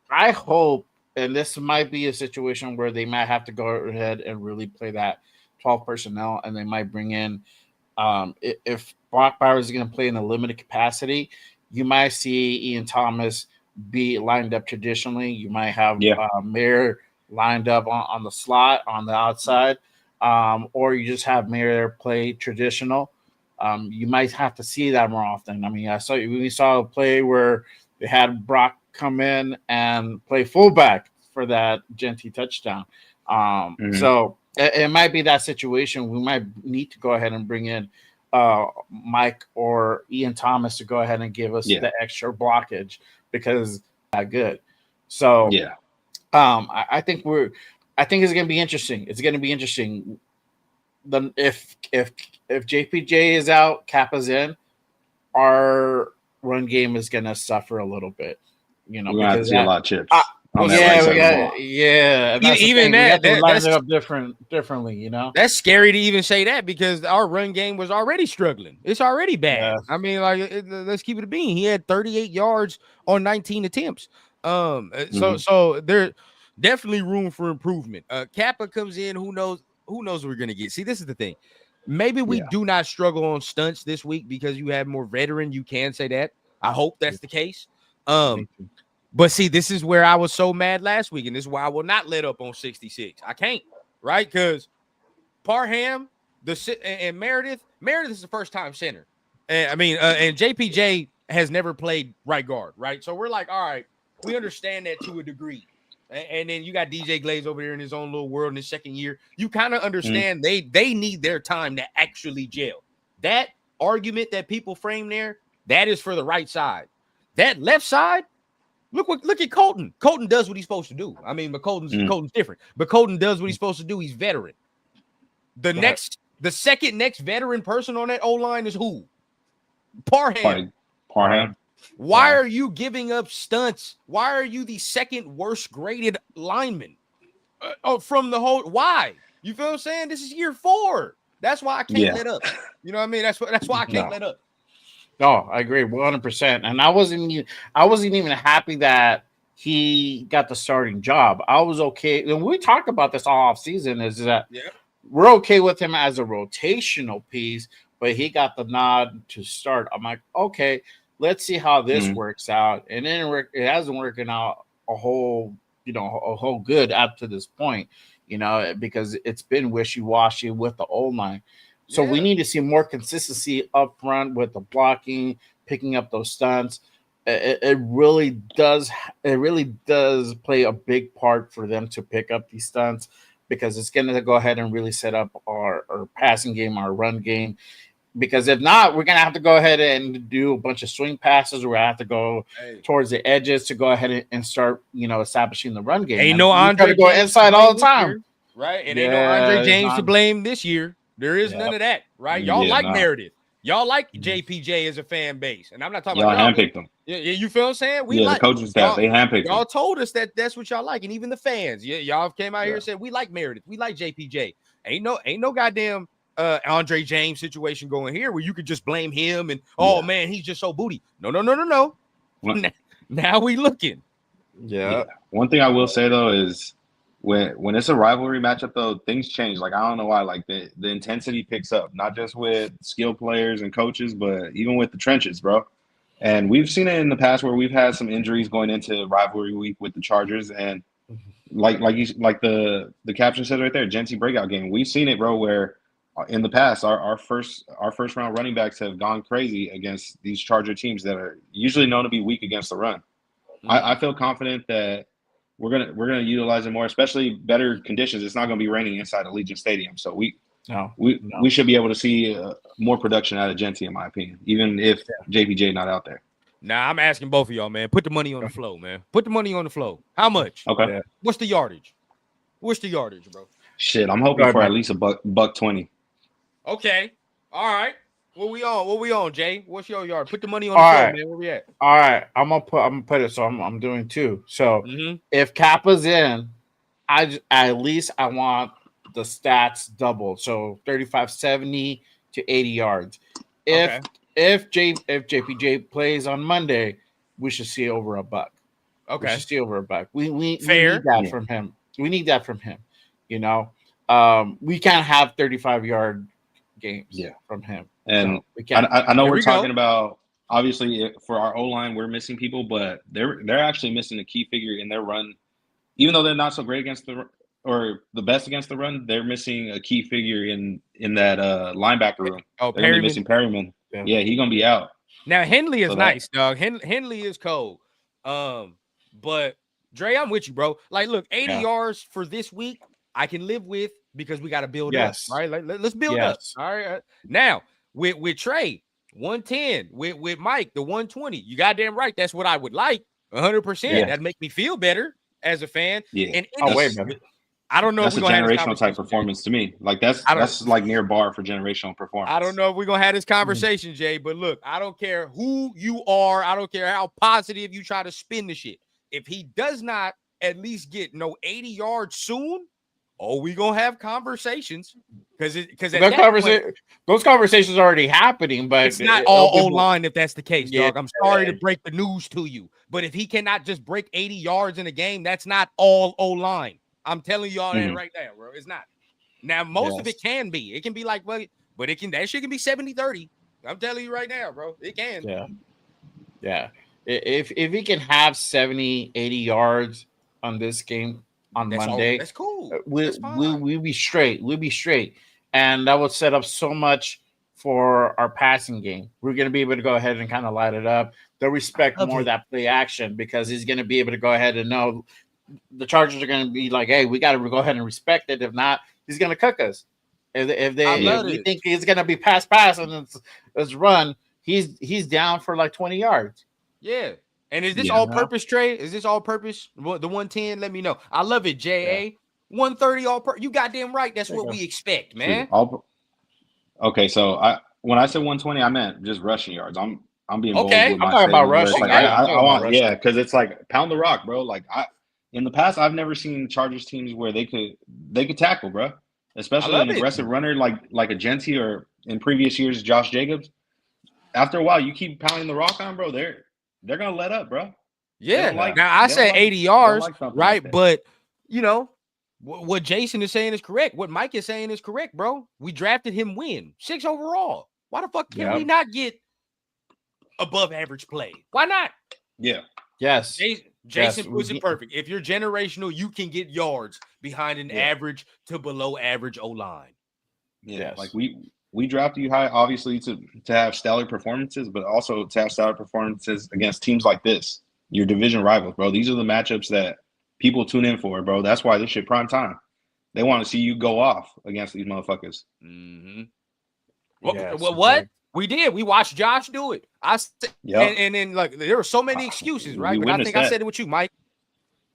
I hope, and this might be a situation where they might have to go ahead and really play that 12 personnel, and they might bring in if Brock Bowers is going to play in a limited capacity, you might see Ian Thomas be lined up traditionally. You might have Mayer lined up on the slot on the outside. Or you just have Mayer play traditional. You might have to see that more often. I mean, we saw a play where they had Brock come in and play fullback for that Genty touchdown. So it might be that situation. We might need to go ahead and bring in Mike or Ian Thomas to go ahead and give us the extra blockage because that good. So I think it's going to be interesting. It's going to be interesting. if JPJ is out, Kappa's in, our run game is gonna suffer a little bit. You know, We're gonna have to because see a lot of chips. well, on that yeah, right we side of the got ball. yeah. And that's the Even thing. We have to line that's it up differently. You know, that's scary to even say that because our run game was already struggling. It's already bad. Yeah. I mean, like, let's keep it a bean. He had 38 yards on 19 attempts. So there definitely room for improvement. Kappa comes in. Who knows what we're gonna get? See, this is the thing. Maybe we Yeah. do not struggle on stunts this week because you have more veteran. You can say that. I hope that's the case. Me too. But see, this is where I was so mad last week, and this is why I will not let up on 66. I can't, right? Because Parham, and Meredith is the first time center. And and JPJ has never played right guard, right? So we're like, all right, we understand that to a degree. And then you got DJ Glaze over here in his own little world in his second year. You kind of understand they need their time to actually gel. That argument that people frame there, that is for the right side. That left side, look at Colton. Colton does what he's supposed to do. I mean, but Colton's different. But Colton does what he's supposed to do. He's veteran. The second next veteran person on that O line is who? Parham. Parham. Why are you giving up stunts? Why are you the second worst graded lineman from the whole? Why? You feel what I'm saying? This is year 4. That's why I can't let up. You know what I mean? That's why I can't let up. No, I agree 100%. And I wasn't even happy that he got the starting job. I was okay. And we talked about this all off season. Is that we're okay with him as a rotational piece, but he got the nod to start. I'm like, okay, let's see how this works out. And then it hasn't working out a whole good up to this point, because it's been wishy-washy with the old line. So we need to see more consistency up front with the blocking, picking up those stunts. It really does play a big part for them to pick up these stunts, because it's going to go ahead and really set up our passing game, our run game. Because if not, we're going to have to go ahead and do a bunch of swing passes. We're going to have to go towards the edges to go ahead and start, establishing the run game. Ain't no Andre to go inside all the time. Year, right? And ain't no Andre James to blame this year. There is none of that, right? Y'all Meredith. Y'all like JPJ as a fan base. And I'm not talking about y'all handpicked them. Yeah, you feel what I'm saying? The coaching staff, they handpicked y'all them. told us that's what y'all like. And even the fans, y'all came out here and said, we like Meredith. We like JPJ. Ain't no goddamn Andre James situation going here where you could just blame him and man, he's just so booty. No. Now we looking. Yeah. One thing I will say though is when it's a rivalry matchup though, things change. Like I don't know why. Like the intensity picks up, not just with skilled players and coaches, but even with the trenches, bro. And we've seen it in the past where we've had some injuries going into rivalry week with the Chargers, and like the caption says right there, Genty breakout game. We've seen it, bro, where in the past our first round running backs have gone crazy against these Charger teams that are usually known to be weak against the run. I feel confident that we're gonna utilize it more, especially better conditions. It's not gonna be raining inside Allegiant Stadium, so we should be able to see more production out of Genty, in my opinion, even if JPJ not out there. Nah, I'm asking both of y'all, man. Put the money on the flow, man. Put the money on the flow. How much? Okay. Yeah. What's the yardage? Bro? Shit, I'm hoping for at least a buck 20. Okay. All right. What we on, Jay? What's your yard? Put the money on the floor, man. Where we at? All right. I'm gonna put it. So I'm doing 2. So if Kappa's in, I want the stats doubled. So 35, 70 to 80 yards. If JPJ plays on Monday, we should see over $1. Okay. We should see over $1. We need that from him. We need that from him. We can't have 35-yard games from him. And so we can't. I know we're talking about, obviously for our O-line, we're missing people, but they're actually missing a key figure in their run. Even though they're not so great against the best against the run, they're missing a key figure in that linebacker room. Oh, they're gonna be missing Perryman. Yeah, he's gonna be out. Now Henley is nice, dog. Henley is cold. But Dre, I'm with you, bro. Like, look, 80 yards for this week, I can live with because we got to build up. All right, let's build up. All right. Now with Trey, 110. With Mike, the 120. You goddamn right. That's what I would like. 100%. That'd make me feel better as a fan. Yeah. And I don't know That's if a we're gonna have this generational type conversation, performance to me. Like that's like near bar for generational performance. I don't know if we're gonna have this conversation, Jay, but look, I don't care who you are, I don't care how positive you try to spin the shit. If he does not at least get 80 yards soon, we gonna have conversations. Because those conversations are already happening, but it's not all O-line if that's the case, dog. I'm sorry to break the news to you, but if he cannot just break 80 yards in a game, that's not all O-line. I'm telling you all that right now, bro. It's not. Now, most of it can be. It can be like, well, but that shit can be 70-30. I'm telling you right now, bro. It can. Yeah. If he can have 70, 80 yards on this game on Monday, that's cool. We'll be straight. We'll be straight. And that would set up so much for our passing game. We're going to be able to go ahead and kind of light it up. They'll respect more of that play action because he's going to be able to go ahead and know the Chargers are going to be like, hey, we got to go ahead and respect it. If not, he's going to cook us. If we think he's going to be pass and it's run, he's down for like 20 yards. Yeah. And is this all-purpose trade? Is this all-purpose? The 110? Let me know. I love it, J.A. 130 all-purpose. You goddamn right. That's what we expect, man. Okay, so when I said 120, I meant just rushing yards. I'm being bold with my I'm talking about rushing. Like, I want because it's like pound the rock, bro. Like in the past, I've never seen Chargers teams where they could tackle, bro. Especially an aggressive runner like a Genty or in previous years Josh Jacobs. After a while, you keep pounding the rock on, bro. They're gonna let up, bro. Yeah. Now I said 80 yards, right? Like but you know what Jason is saying is correct. What Mike is saying is correct, bro. We drafted him 6 overall. Why the fuck can we not get above average play? Why not? Yeah. Yes. Jason puts it perfect. If you're generational, you can get yards behind an average to below average O-line. Yeah. Like we drafted you high, obviously, to have stellar performances, but also to have stellar performances against teams like this, your division rivals, bro. These are the matchups that people tune in for, bro. That's why this shit prime time. They want to see you go off against these motherfuckers. Mm-hmm. What? We did. We watched Josh do it. And then like there were so many excuses, right? But I think I said it with you, Mike.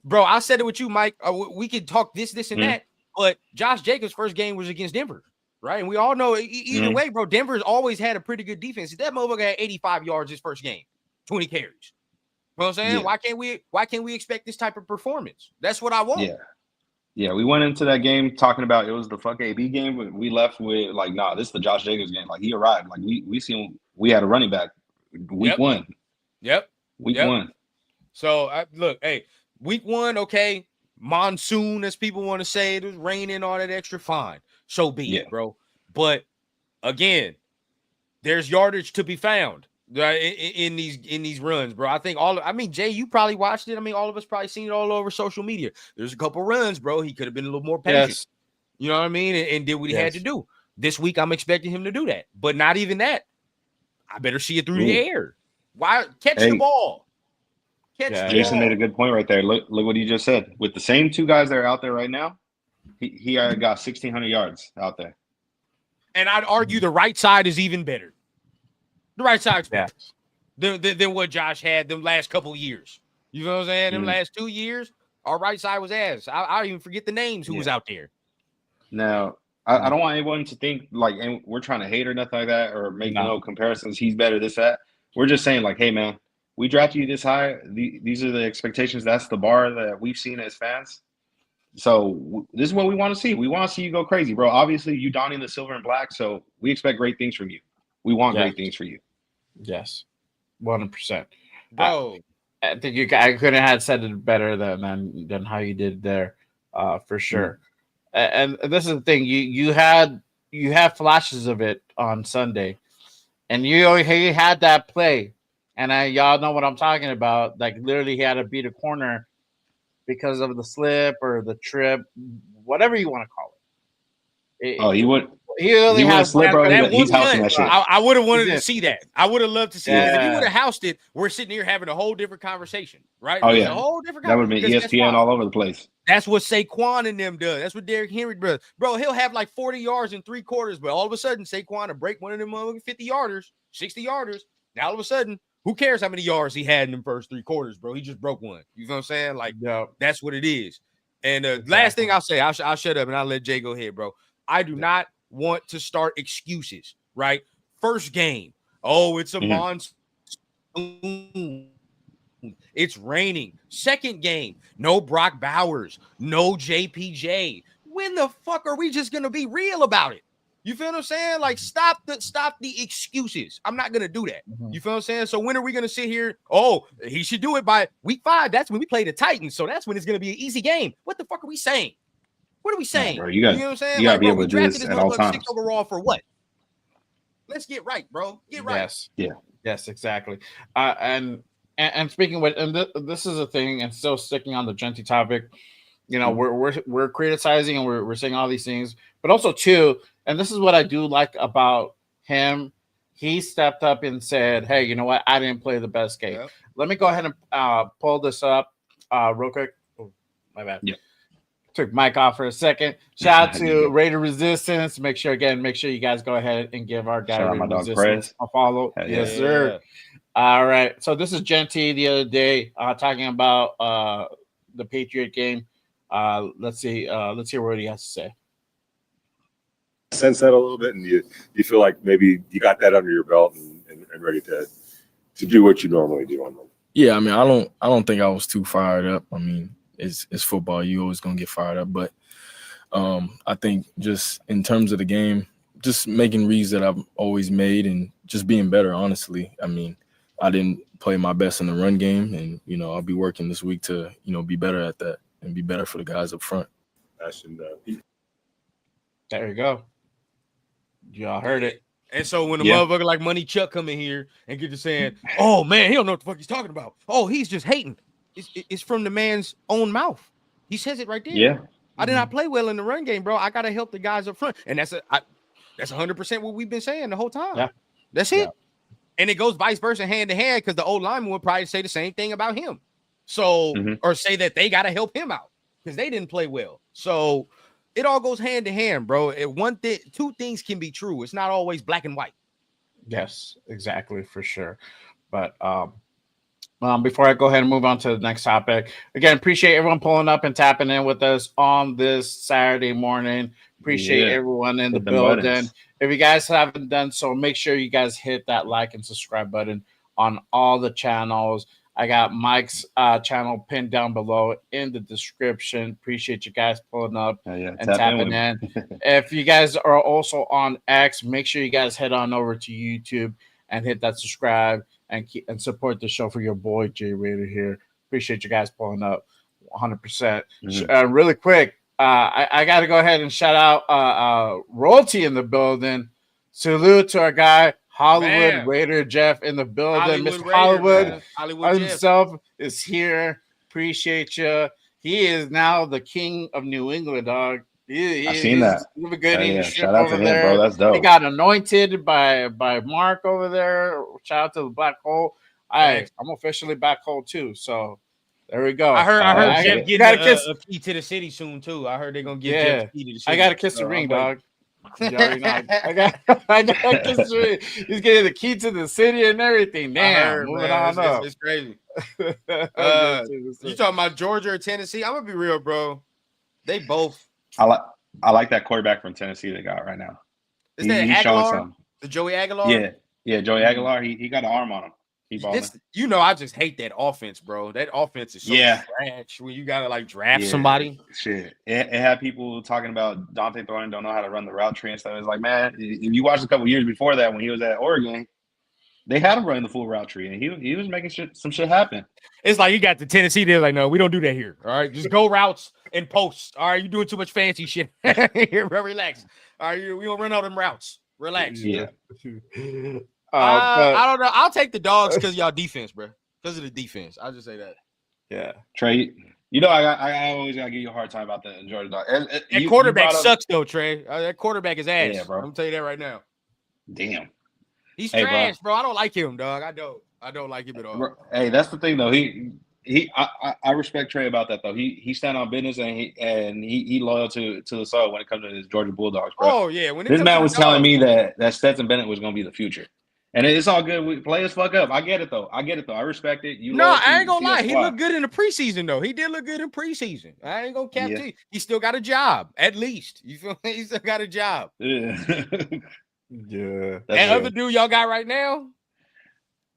Bro, I said it with you, Mike. We could talk this, and that, but Josh Jacobs' first game was against Denver. Right. And we all know either way, bro, Denver's always had a pretty good defense. That motherfucker had 85 yards his first game, 20 carries. You know what I'm saying? Yeah. Why can't we expect this type of performance? That's what I want. Yeah. Yeah. We went into that game talking about it was the fuck AB game, but we left with like, nah, this is the Josh Jacobs game. Like he arrived. Like we seen we had a running back week 1. Week 1. So look, hey, week 1, okay. Monsoon, as people want to say, it was raining, all that extra, fine. So be it, bro. But again, there's yardage to be found in these runs, bro. I think Jay, you probably watched it. I mean, all of us probably seen it all over social media. There's a couple runs, bro. He could have been a little more patient. Yes. You know what I mean? And did what he had to do. This week, I'm expecting him to do that. But not even that. I better see it through the air. Why catch the ball? Jason made a good point right there. Look what he just said. With the same 2 guys that are out there right now, he got 1,600 yards out there. And I'd argue the right side is even better. The right side's better than what Josh had them last couple of years. You know what I'm saying? Them last 2 years, our right side was ass. I even forget the names who was out there. Now, I don't want anyone to think like we're trying to hate or nothing like that or make no comparisons. He's better, this, that. We're just saying like, hey, man, we drafted you this high. These are the expectations. That's the bar that we've seen as fans. So this is what we want to see. We want to see you go crazy, bro. Obviously, you donning the silver and black, so we expect great things from you. We want great things for you. Yes, 100%. Bro, I think I couldn't have said it better than how you did there, for sure. And this is the thing. You had flashes of it on Sunday, and you had that play, and y'all know what I'm talking about. Like literally, he had to beat a corner because of the slip or the trip, whatever you want to call it. He would. He only has slip, bro. He's housing that shit. I would have wanted to see that. I would have loved to see that. If he would have housed it, we're sitting here having a whole different conversation, right? Oh, a whole different conversation. That would have been ESPN all over the place. That's what Saquon and them does. That's what Derrick Henry does. Bro, he'll have like 40 yards in 3 quarters, but all of a sudden, Saquon will break one of them 50-yarders, 60-yarders. Now, all of a sudden, who cares how many yards he had in them first 3 quarters, bro? He just broke one. You know what I'm saying? Like, that's what it is. And last thing I'll say, I'll shut up and I'll let Jay go ahead, bro. I do not want to start excuses, right? First game, oh, it's a monsoon. It's raining. Second game, no Brock Bowers, no JPJ. When the fuck are we just gonna be real about it? You feel what I'm saying? Like, stop the excuses. I'm not gonna do that. You feel what I'm saying? So when are we gonna sit here? Oh, he should do it by week 5. That's when we play the Titans. So that's when it's gonna be an easy game. What the fuck are we saying? What are we saying? Bro, you know what I'm saying? You gotta like, be bro, able we to do drafted this this at all motherfucker times. 6th overall for what? Let's get right, bro. Get right. Yes, exactly. And speaking with, and this is a thing, and still sticking on the Genty topic. You know, we're criticizing and we're saying all these things, but also too, and this is what I do like about him. He stepped up and said, "Hey, you know what? I didn't play the best game. Yep. Let me go ahead and pull this up real quick." Oh, my bad. Yeah. Took Mike off for a second. Shout out to Raider Resistance. Make sure you guys go ahead and give our guy Shout out Raider my dog Resistance a follow. Hell Yes, yeah. sir. All right. So this is Genty the other day talking about the Patriot game. Let's see. Let's hear what he has to say. Sense that a little bit, and you feel like maybe you got that under your belt and ready to do what you normally do on them. Yeah, I mean, I don't think I was too fired up. I mean, it's football. You always gonna get fired up, but I think just in terms of the game, just making reads that I've always made and just being better. Honestly, I mean, I didn't play my best in the run game, and I'll be working this week to be better at that and be better for the guys up front. There you go. Y'all heard it. And so when a motherfucker like Money Chuck come in here and get to saying, "Oh man, he don't know what the fuck he's talking about. Oh, he's just hating," it's from the man's own mouth. He says it right there. Yeah. I did not play well in the run game, bro. I gotta help the guys up front, and that's 100% what we've been saying the whole time. Yeah, that's it. And it goes vice versa, hand to hand, because the old lineman would probably say the same thing about him. So, or say that they gotta help him out because they didn't play well. So it all goes hand to hand, bro. Two things can be true. It's not always black and white. Yes, exactly, for sure. But before I go ahead and move on to the next topic, again, appreciate everyone pulling up and tapping in with us on this Saturday morning. Appreciate everyone in the building. Buttons. If you guys haven't done so, make sure you guys hit that like and subscribe button on all the channels. I got Mike's channel pinned down below in the description. Appreciate you guys pulling up and tapping in. If you guys are also on X, make sure you guys head on over to YouTube and hit that subscribe and support the show for your boy Jay Raider here. Appreciate you guys pulling up 100%. Really quick, I got to go ahead and shout out Royalty in the building. Salute to our guy Hollywood Raider Jeff in the building. Mr. Hollywood himself is here. Appreciate you. He is now the king of New England, dog. I've seen that. He's a good Shout out to him, bro. That's dope. He got anointed by Mark over there. Shout out to the Black Hole. I'm officially Black Hole too. So there we go. I heard Jeff getting a key to the city soon too. I heard they're gonna give Jeff a key to the city. I got to kiss the ring, dog. You already know. I got to kiss the ring. He's getting the key to the city and everything. Damn, moving on up. It's crazy. You talking about Georgia or Tennessee? I'm gonna be real, bro. They both. I like that quarterback from Tennessee they got right now. Is that Aguilar? The Joey Aguilar? Yeah, Joey Aguilar. He got an arm on him. I just hate that offense, bro. That offense is so trash when you gotta like draft somebody. Shit. It had people talking about Dante Thornton don't know how to run the route tree and stuff. It's like, man, if you watched a couple years before that when he was at Oregon, they had him running the full route tree and he was making some shit happen. It's like you got the Tennessee. They're like, no, we don't do that here. All right, just go routes and posts. All right, you're doing too much fancy shit here, bro. Relax. All right, we don't run all them routes. Relax. Yeah. I don't know. I'll take the dogs because y'all defense, bro. Because of the defense. I'll just say that. Yeah. Trey, I always gotta give you a hard time about the Georgia dog. That quarterback sucks though, Trey. That quarterback is ass. Yeah, bro. I'm gonna tell you that right now. Damn. He's trash, bro. I don't like him, dog. I don't like him at all. Bro, hey, that's the thing though. I respect Trey about that though. He stand on business and he loyal to the soil when it comes to his Georgia Bulldogs, bro. Oh yeah, this man was telling me that Stetson Bennett was gonna be the future. And it's all good. We players fuck up. I get it though. I respect it. You No, loyal I ain't to gonna your lie. He squad. looked good in the preseason, though. He did look good in preseason. I ain't gonna cap Yeah. to you. He still got a job, at least. You feel me? He still got a job. Yeah. Yeah. That other dude y'all got right now,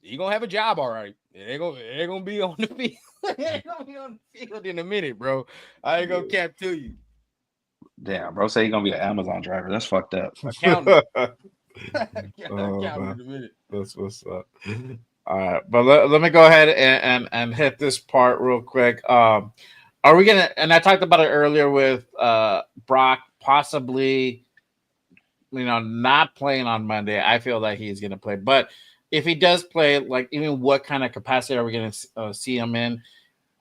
he gonna have a job, all right. It ain't gonna be on the field. It ain't gonna be on the field in a minute, bro. I ain't gonna cap to you. Damn, bro, say he's gonna be an Amazon driver. That's fucked up. Accountant. Oh, Accountant man. in a minute. That's what's up. All right, but let me go ahead and hit this part real quick. Are we gonna? And I talked about it earlier with Brock possibly, not playing on Monday. I feel that he's gonna play, but if he does play, like, even what kind of capacity are we gonna see him in?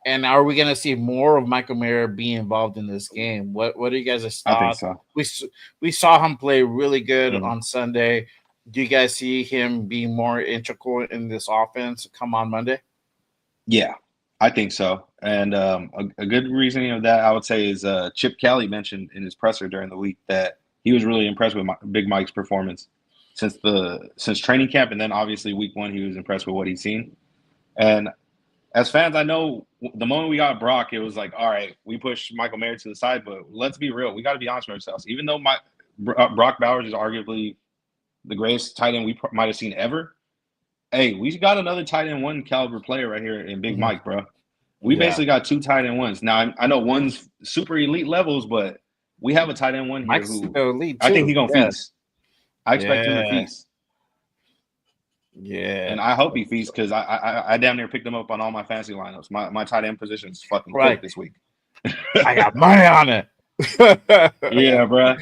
And are we gonna see more of Michael Mayer be involved in this game? What are you guys' thoughts? I think so. We saw him play really good Mhm. on Sunday. Do you guys see him being more integral in this offense come on Monday? Yeah, I think so. And a good reasoning of that, I would say, is Chip Kelly mentioned in his presser during the week that he was really impressed with Big Mike's performance since training camp, and then obviously week 1 he was impressed with what he's seen. And as fans, I know the moment we got Brock, it was like, all right, we push Michael Mayer to the side, but let's be real, we got to be honest with ourselves. Even though Brock Bowers is arguably the greatest tight end we might have seen ever, hey, we got another tight end 1 caliber player right here in Big Mike, bro. We basically got 2 tight end 1s. Now, I know one's super elite levels, but we have a tight end 1 here Mike's who elite I think too. he's going to feast. I expect him to feast. Yeah. And I hope he feasts because I damn near picked him up on all my fantasy lineups. My tight end position is fucking Right. cooked this week. I got money on it. Yeah, bro.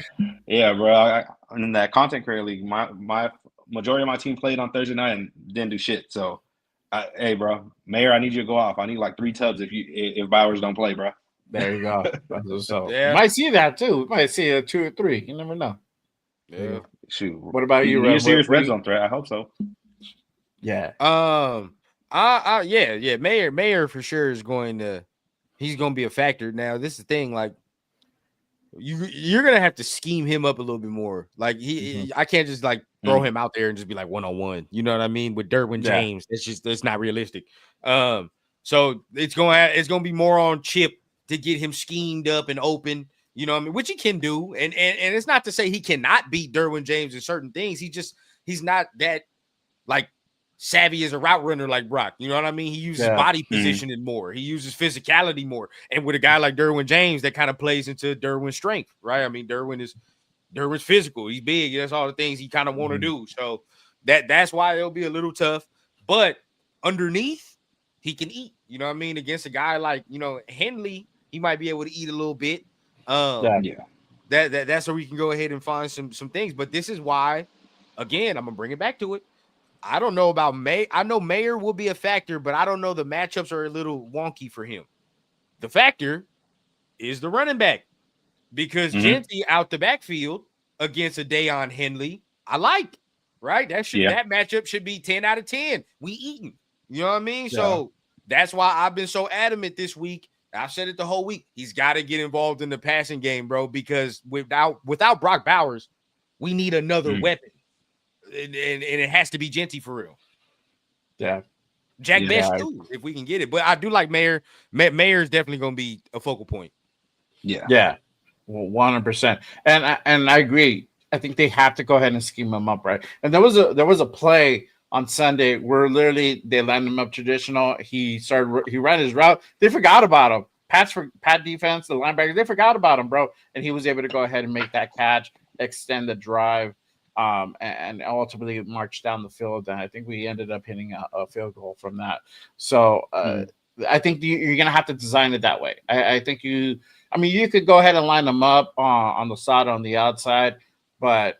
Yeah, bro. In that content creator league, my majority of my team played on Thursday night and didn't do shit. So, hey, bro, Mayer, I need you to go off. I need like 3 tubs if Bowers don't play, bro. There you go. So Yeah. you might see that too. You might see a 2 or 3. You never know. Yeah. Shoot. What about you, You're a Rev? serious red zone threat. I hope so. Yeah. Yeah. Mayer for sure is he's going to be a factor. Now, this is the thing, like, you're going to have to scheme him up a little bit more. Like, I can't just like throw him out there and just be like 1-on-1. You know what I mean? With Derwin James, that's not realistic. So it's going to be more on Chip to get him schemed up and open. You know what I mean? Which he can do. And it's not to say he cannot beat Derwin James in certain things. He's not that like savvy as a route runner like Brock. You know what I mean? He uses body positioning more. He uses physicality more. And with a guy like Derwin James, that kind of plays into Derwin's strength, right? I mean, Derwin's physical. He's big. That's all the things he kind of want to do. So that's why it'll be a little tough. But underneath, he can eat. You know what I mean? Against a guy like, Henley, he might be able to eat a little bit. That's where we can go ahead and find some things. But this is why, again, I'm gonna bring it back to it. I don't know about May. I know Mayer will be a factor, but I don't know. The matchups are a little wonky for him. The factor is the running back because Genty out the backfield against a Deion Henley, I like, right? That matchup should be 10 out of 10. We eating. You know what I mean? Yeah. So that's why I've been so adamant this week. I've said it the whole week. He's got to get involved in the passing game, bro, because without Brock Bowers, we need another weapon. And it has to be Genty for real. Yeah. Jack Best too, if we can get it. But I do like Mayer. Mayer is definitely going to be a focal point. Yeah. Yeah. 100%. And I agree. I think they have to go ahead and scheme him up, right? And there was a play on Sunday where literally they lined him up traditional. He ran his route. They forgot about him. Pat defense, the linebackers, they forgot about him, bro. And he was able to go ahead and make that catch, extend the drive. And ultimately marched down the field, and I think we ended up hitting a field goal from that. So I think you're going to have to design it that way. I think you could go ahead and line them up on the side, on the outside, but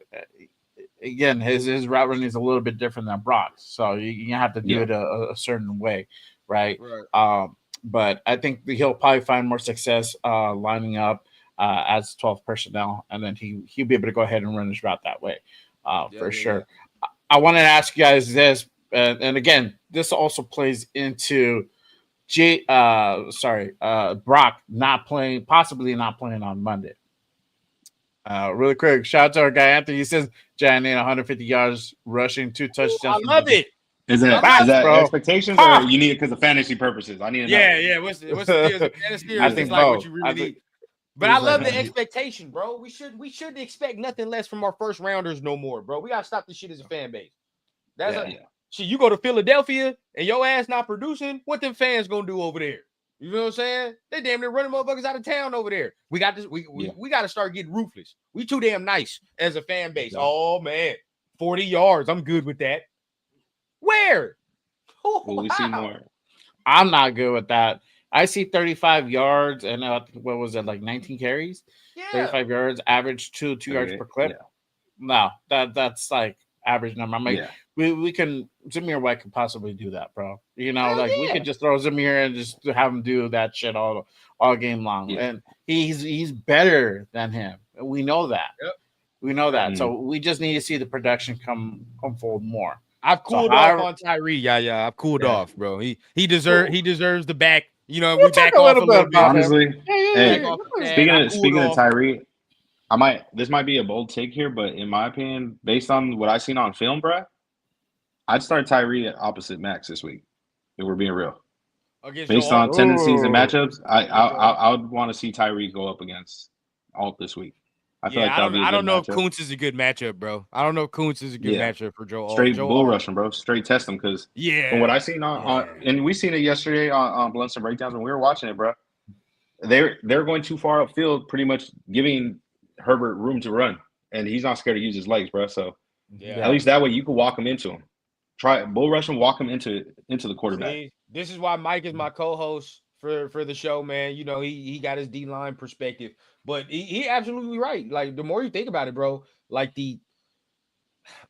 again, his route running is a little bit different than Brock's, so you have to do it a certain way, right? But I think he'll probably find more success lining up as 12 personnel, and then he'll be able to go ahead and run his route that way, sure. I wanted to ask you guys this, and again, this also plays into Brock possibly not playing on Monday. Really quick, shout out to our guy Anthony. He says Janet 150 yards rushing, 2 touchdowns. I love it. Is that bro. expectations or you need it because of fantasy purposes? I need to know. Yeah. What's the deal? Is it fantasy or I is think this like what both. you really need? But He's I love like- the expectation, bro. We shouldn't expect nothing less from our first rounders no more, bro. We gotta stop this shit as a fan base. That's shit. You go to Philadelphia and your ass not producing, what them fans gonna do over there? You know what I'm saying? They damn near running motherfuckers out of town over there. We got this. We got to start getting ruthless. We too damn nice as a fan base. Yeah. Oh man, 40 yards. I'm good with that. Where? Oh, will we see more? I'm not good with that. I see 35 yards and what was it, like 19 carries? Yeah. 35 yards, average 2 yards per clip. Yeah. No, that's like average number. I'm like, we can Zamir White could possibly do that, bro. You know, we could just throw Zamir and just have him do that shit all game long. Yeah. And he's better than him. We know that. Yep. We know that. So we just need to see the production come forward more. I've cooled off on Tyree. Yeah. I've cooled off, bro. He deserves the back. You know, we'll we back off a little bit. Honestly, speaking of Tyree, this might be a bold take here, but in my opinion, based on what I've seen on film, bro, I'd start Tyree at opposite Max this week. If we're being real, based on tendencies and matchups, I would want to see Tyree go up against Alt this week. I feel like I don't know if Kuntz is a good matchup, bro. I don't know if Kuntz is a good matchup for Joe. Straight bull rushing, bro. Straight test him because from what I seen on and we seen it yesterday on Blunts and Breakdowns when we were watching it, bro. They're going too far upfield, pretty much giving Herbert room to run, and he's not scared to use his legs, bro. So at least that way you can walk him into him. Try bull rush him, walk him into the quarterback. See, this is why Mike is my co-host for the show, man. You know, he got his D-line perspective. But he absolutely right. Like, the more you think about it, bro, like the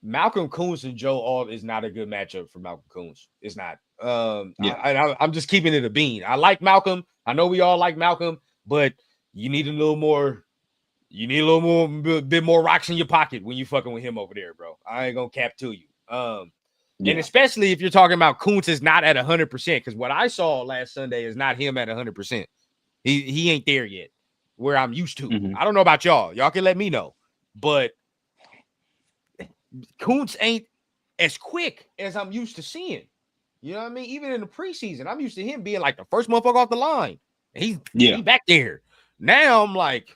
Malcolm Kuntz and Joe Alt is not a good matchup for Malcolm Kuntz. It's not. I'm just keeping it a bean. I like Malcolm. I know we all like Malcolm, but you need a little more. You need a bit more rocks in your pocket when you fucking with him over there, bro. I ain't gonna cap to you. And especially if you're talking about Kuntz is not at 100%, because what I saw last Sunday is not him at 100%. He ain't there yet. Where I'm used to. I don't know about y'all. Y'all can let me know. But Kuntz ain't as quick as I'm used to seeing. You know what I mean? Even in the preseason, I'm used to him being like the first motherfucker off the line. He's back there. Now I'm like,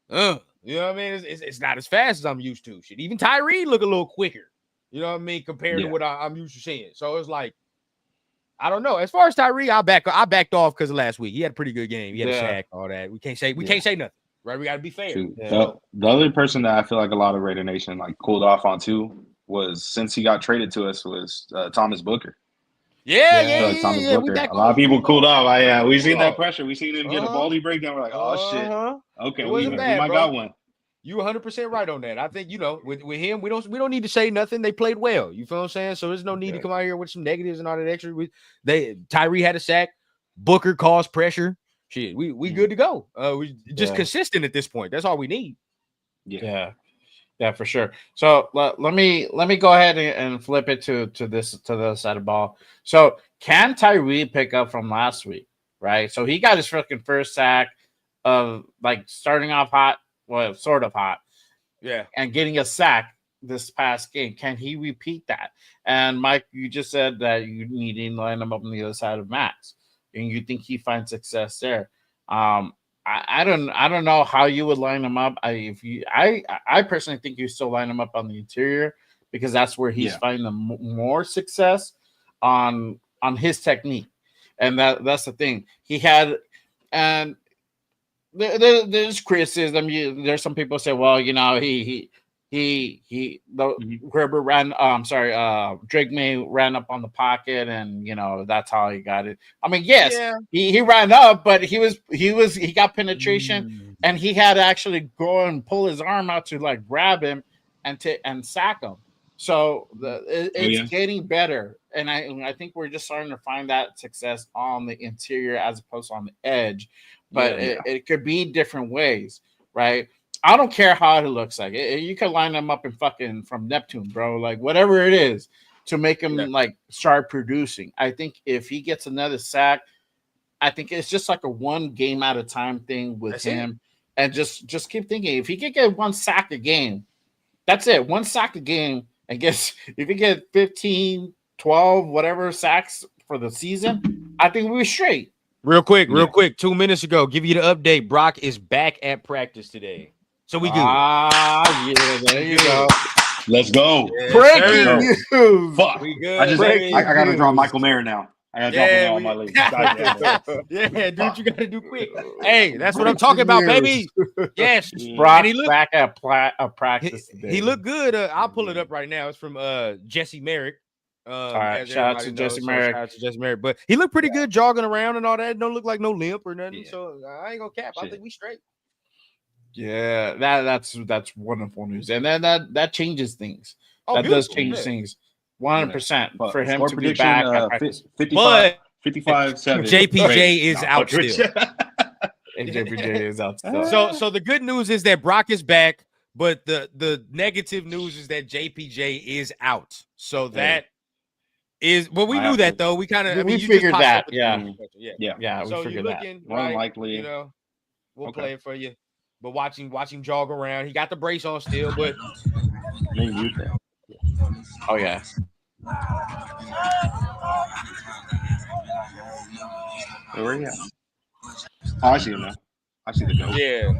you know what I mean? It's not as fast as I'm used to. Shit, even Tyree look a little quicker. You know what I mean? Compared to what I'm used to seeing. So it's like, I don't know. As far as Tyree, I backed off because of last week. He had a pretty good game. He had a sack, all that. We can't say nothing, right? We got to be fair. The other person that I feel like a lot of Raider Nation like cooled off on too was since he got traded to us was Thomas Booker. Thomas Booker. A lot of people cooled off. We seen that pressure. We seen him get a baldy breakdown. We're like, oh shit. Okay, we might got one. You 100% right on that. I think, you know, with him, we don't need to say nothing. They played well. You feel what I'm saying? So there's no need to come out here with some negatives and all that extra. Tyree had a sack. Booker caused pressure. Shit, we good to go. We just consistent at this point. That's all we need. Yeah, for sure. So let me go ahead and flip it to the other side of the ball. So can Tyree pick up from last week? Right. So he got his freaking first sack of like starting off hot. Well, sort of hot. Yeah. And getting a sack this past game. Can he repeat that? And Mike, you just said that you need to line him up on the other side of Max. And you think he finds success there. I don't know how you would line him up. I personally think you still line him up on the interior because that's where he's finding more success on his technique. And that's the thing. He had and there's criticism. There's some people say, well, you know, Herbert ran. Drake May ran up on the pocket, and you know that's how he got it. I mean, yes, he ran up, but he got penetration, and he had to actually go and pull his arm out to like grab him and sack him. So it's getting better, and I think we're just starting to find that success on the interior as opposed to on the edge. But it could be different ways, right? I don't care how it looks like. You can line them up in fucking from Neptune, bro. Like whatever it is to make him like start producing. I think if he gets another sack, I think it's just like a one game at a time thing with him. And just keep thinking if he could get one sack a game, That's it. One sack a game. I guess if you get 15, 12, whatever sacks for the season, I think we're straight. Real quick. 2 minutes ago, give you the update. Brock is back at practice today. So we good. Yeah, there you go. Let's go. Yes, Breaking news. Fuck. We good. I gotta draw Michael Mayer now. I gotta drop him on my list. Yeah, do what you gotta do quick. Hey, that's what I'm talking about, baby. Yes, Brock and he back at practice today. He looked good. I'll pull it up right now. It's from Jesse Merrick. All right, shout out to Jesse Merrick. Shout out to Jesse Merrick. But he looked pretty good jogging around and all that. Don't look like no limp or nothing. So I ain't gonna cap. I think we straight. Yeah, that's wonderful news, and then that changes things. Oh, that does change things. 100% for him to be back. 55-7. JPJ is out still. And JPJ is out still. So the good news is that Brock is back, but the negative news is that JPJ is out. So that is we knew that though. We kind of we figured that. Yeah. So you're looking more likely. You know, we'll play it for you. But watch him jog around. He got the brace on still, but oh yeah. Where are you at? Oh, I see him now. I see the goat. Yeah.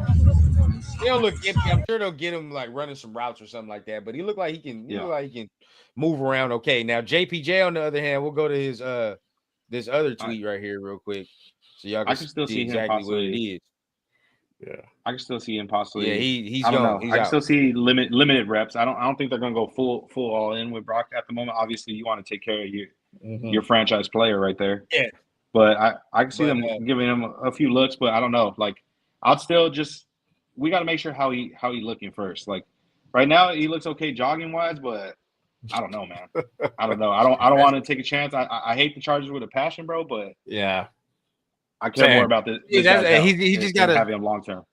He don't look gimpy. I'm sure they'll get him like running some routes or something like that. But he looked like he can. He look like he can move around okay. Now JPJ on the other hand, we'll go to his this other tweet right here real quick, so y'all can still see exactly what it is. Yeah, I can still see him possibly. Yeah, he's I don't going. know. I can still see limited reps. I don't think they're going to go full all in with Brock at the moment. Obviously, you want to take care of your franchise player right there. Yeah, but I can see them giving him a few looks. But I don't know. Like, I'll still we got to make sure how he looking first. Like right now, he looks okay jogging wise, but I don't know, man. I don't know. I don't want to take a chance. I hate the Chargers with a passion, bro. But yeah. I care more about this. He just got to have him long term.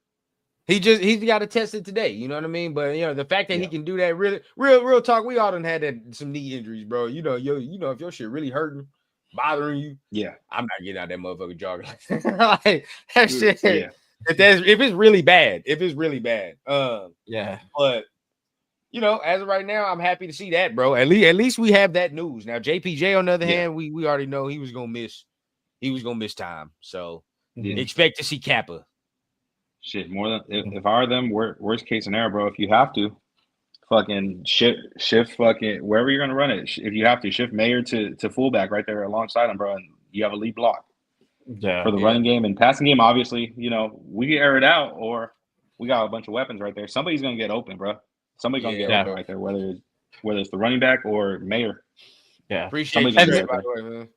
He's got to test it today. You know what I mean? But the fact that he can do that, really, real talk. We all done had some knee injuries, bro. You know if your shit really hurting, bothering you, I'm not getting out that motherfucker jogging like that shit. Yeah. If it's really bad, yeah. But as of right now, I'm happy to see that, bro. At least we have that news. Now JPJ on the other hand, we already know he was gonna miss. He was gonna miss time, so expect to see Kappa. Shit, more than if I were them, worst case scenario, bro. If you have to, fucking shift fucking wherever you're gonna run it. If you have to shift Mayer to fullback right there alongside him, bro, and you have a lead block. Yeah, for the running game and passing game. Obviously, we can air it out, or we got a bunch of weapons right there. Somebody's gonna get open, bro. Somebody's gonna get open right there, whether it's the running back or Mayer. Yeah, appreciate you, by the way, man.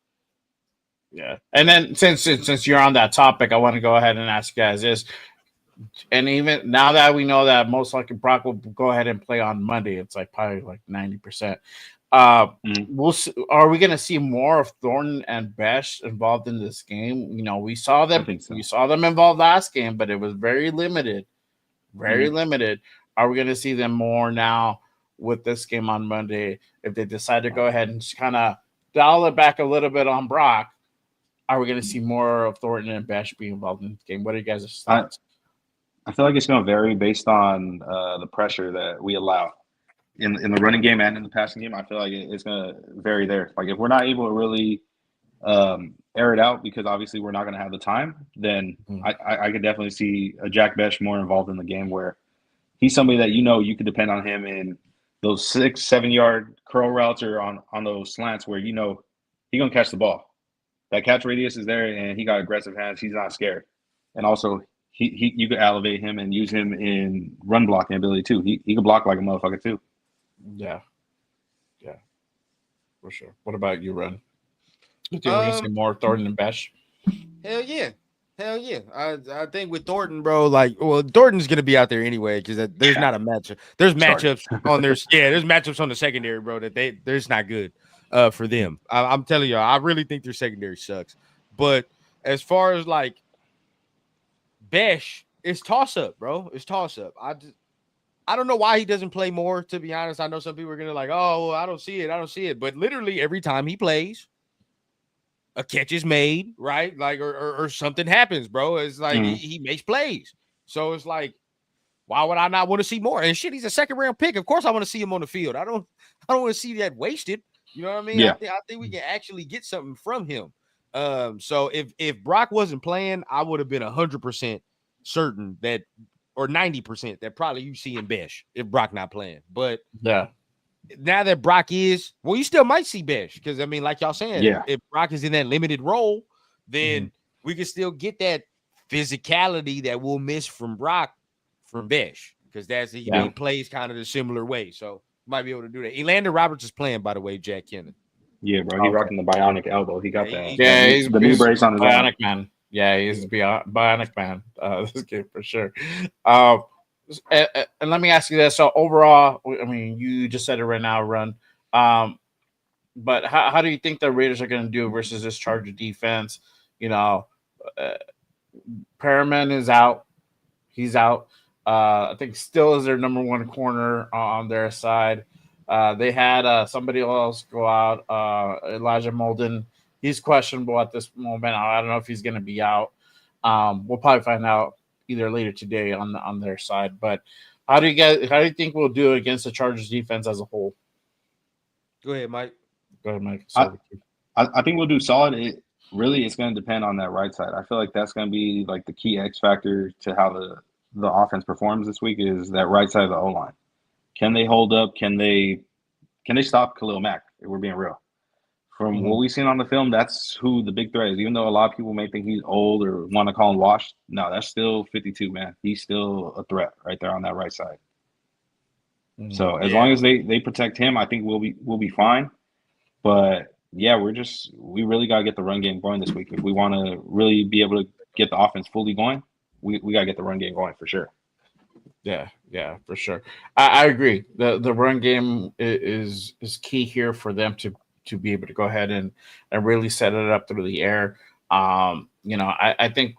Yeah, and then since you're on that topic, I want to go ahead and ask you guys this. And even now that we know that most likely Brock will go ahead and play on Monday, it's like probably like 90%. We'll see, are we going to see more of Thornton and Besh involved in this game? We saw them. We saw them involved last game, but it was very limited. Very limited. Are we going to see them more now with this game on Monday? If they decide to go ahead and just kind of dial it back a little bit on Brock, are we going to see more of Thornton and Besh being involved in the game? What are you guys' thoughts? I feel like it's going to vary based on the pressure that we allow in the running game and in the passing game. I feel like it's going to vary there. Like if we're not able to really air it out because obviously we're not going to have the time, then I could definitely see a Jack Besh more involved in the game where he's somebody that you could depend on him in those 6-7 yard curl routes or on those slants where he's going to catch the ball. That catch radius is there, and he got aggressive hands. He's not scared. And also, you could elevate him and use him in run blocking ability too. He could block like a motherfucker too. Yeah, for sure. What about you, Ren? Do you think see more Thornton and Besh? Hell yeah. I think with Thornton, bro, Thornton's gonna be out there anyway because there's not a matchup. There's matchups on their there's matchups on the secondary, bro. That they're just not good for them. I'm telling you, I really think their secondary sucks. But as far as Besh, it's toss up, bro. It's toss up. I don't know why he doesn't play more. To be honest, I know some people are gonna I don't see it. But literally every time he plays, a catch is made, right? Or something happens, bro. It's like he makes plays. So it's like, why would I not want to see more? And shit, he's a second round pick. Of course, I want to see him on the field. I don't want to see that wasted. You know what I mean? Yeah. I think we can actually get something from him. So if Brock wasn't playing, I would have been 100% certain that, or 90% that probably you see him Besh if Brock not playing. But Yeah. now that Brock is, well, you still might see Besh because I mean, like y'all saying, Yeah. if Brock is in that limited role, then we can still get that physicality that we'll miss from Brock from Besh because he plays kind of the similar way. So might be able to do that. Elander Roberts is playing, by the way, Jack Kennan. Yeah, bro. He rocking the bionic elbow. He got that. He's the knee brace on his arm. bionic man. Yeah, he's a bionic man. This kid for sure. And let me ask you this. So overall, I mean, you just said it right now, Run. But how do you think the Raiders are going to do versus this Charger defense? You know, Perriman is out. He's out. I think still is their number one corner on their side. They had somebody else go out, Elijah Molden. He's questionable at this moment. I don't know if he's going to be out. We'll probably find out either later today on their side. But how do you think we'll do against the Chargers defense as a whole? Go ahead, Mike. Go ahead, Mike. I think we'll do solid. It's going to depend on that right side. I feel like that's going to be like the key X factor to how the offense performs this week is that right side of the O-line. Can they hold up? Can they stop Khalil Mack, if we're being real? From what we've seen on the film, that's who the big threat is. Even though a lot of people may think he's old or want to call him washed, no, that's still 52, man. He's still a threat right there on that right side. So as long as they protect him, I think we'll be fine. But yeah, we really got to get the run game going this week. If we want to really be able to get the offense fully going, we got to get the run game going for sure. Yeah, for sure. I agree. The run game is key here for them to be able to go ahead and really set it up through the air. I think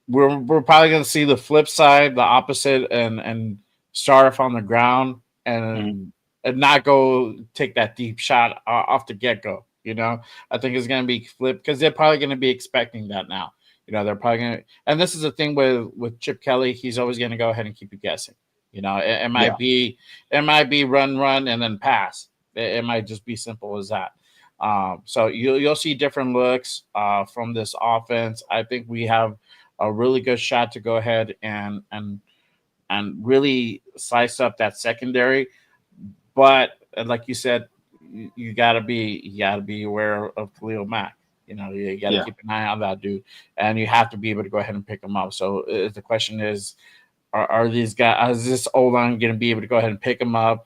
we're probably going to see the flip side, the opposite, and start off on the ground and not go take that deep shot off the get-go. I think it's going to be flipped because they're probably going to be expecting that now. They're probably going to, and this is the thing with Chip Kelly, he's always going to go ahead and keep you guessing. It might be run and then pass. It might just be simple as that. So you'll see different looks from this offense. I think we have a really good shot to go ahead and really slice up that secondary. But like you said, you gotta be aware of Khalil Mack. You got to keep an eye on that dude, and you have to be able to go ahead and pick him up. So the question is, are these guys? Is this O-line going to be able to go ahead and pick him up,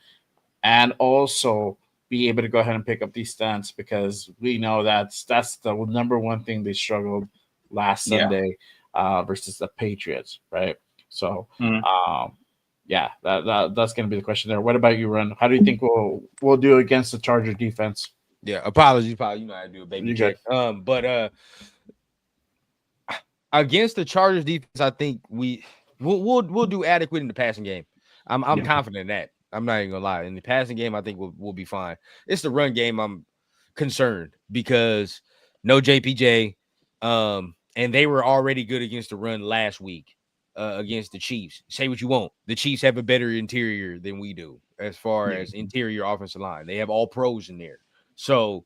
and also be able to go ahead and pick up these stunts? Because we know that's the number one thing they struggled last Sunday versus the Patriots, right? So, that's going to be the question there. What about you, Run? How do you think we'll do against the Charger defense? Yeah, apologies, probably. You know how to do a baby check. But against the Chargers defense, I think we'll do adequate in the passing game. I'm confident in that. I'm not even gonna lie. In the passing game, I think we'll be fine. It's the run game I'm concerned because no JPJ, and they were already good against the run last week against the Chiefs. Say what you want. The Chiefs have a better interior than we do as far as interior offensive line. They have all pros in there. So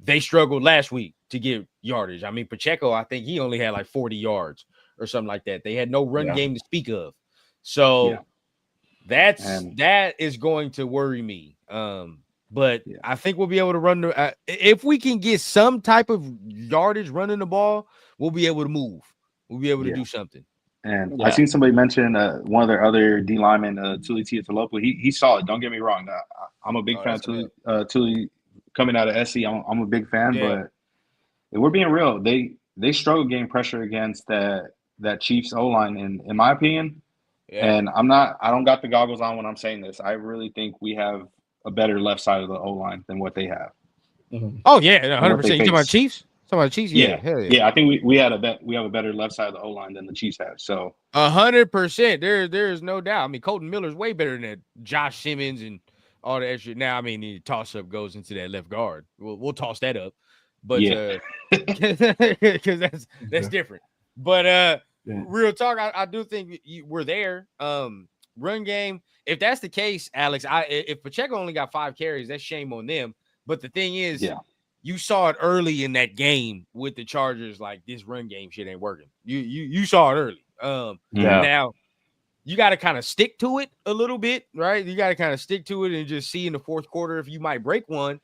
they struggled last week to get yardage. I mean, Pacheco, I think he only had like 40 yards or something like that. They had no run game to speak of. So that is going to worry me. But I think we'll be able to run if we can get some type of yardage running the ball, we'll be able to move. We'll be able to do something. And I seen somebody mention one of their other D linemen, Tuli Tuipulotu. He's solid. Don't get me wrong. I'm a big fan of Tuli. Coming out of SC, I'm a big fan, but if we're being real, they struggle getting pressure against that Chiefs O-line, in my opinion. And I don't got the goggles on when I'm saying this. I really think we have a better left side of the O-line than what they have. Oh yeah, 100%. You talking about Chiefs? Yeah, hell yeah. Yeah, I think we have a better left side of the O-line than the Chiefs have. So 100%. There's no doubt. I mean, Colton Miller's way better than that. Josh Simmons and all the extra. Now, I mean, the toss-up goes into that left guard. We'll toss that up, but because that's different. But real talk, I do think we're there. run game. If that's the case, Alex, if Pacheco only got 5 carries, that's shame on them. But the thing is, you saw it early in that game with the Chargers. Like, this run game shit ain't working. You saw it early. Now you got to kind of stick to it a little bit, right? You got to kind of stick to it and just see in the fourth quarter if you might break one.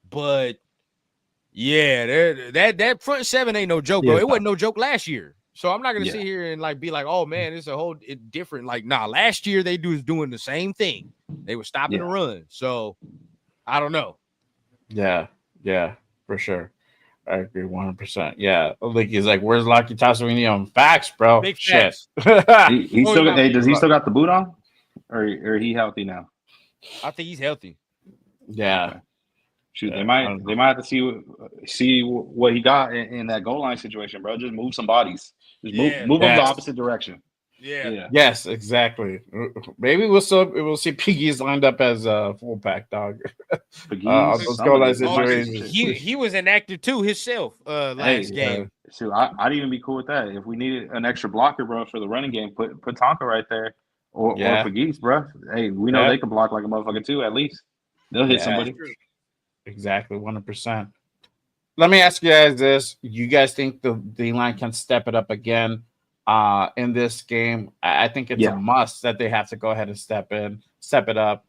But yeah, that front seven ain't no joke, bro. It wasn't no joke last year. So I'm not gonna sit here and like be like, oh man, it's a whole different. Like, nah, last year they was doing the same thing. They were stopping the run. So I don't know. Yeah, for sure. I agree 100%. Yeah, like he's like, "Where's Lucky Tasso? We need him." Facts, bro. Big shit. he still got. Hey, does he still got the boot on, or he healthy now? I think he's healthy. Yeah. Okay. Shoot, they might have to see what he got in that goal line situation, bro. Just move some bodies. Just move them the opposite direction. Yeah. Yes, exactly. Maybe we'll see Piggy's lined up as a fullback dog. Those goal line situations. He was inactive too himself last game. So I'd even be cool with that. If we needed an extra blocker, bro, for the running game, put Tonka right there or Piggy's, bro. Hey, we know they can block like a motherfucker too. At least they'll hit somebody. Exactly, 100%. Let me ask you guys this: you guys think the D-line can step it up again in this game? I think it's a must that they have to go ahead and step it up.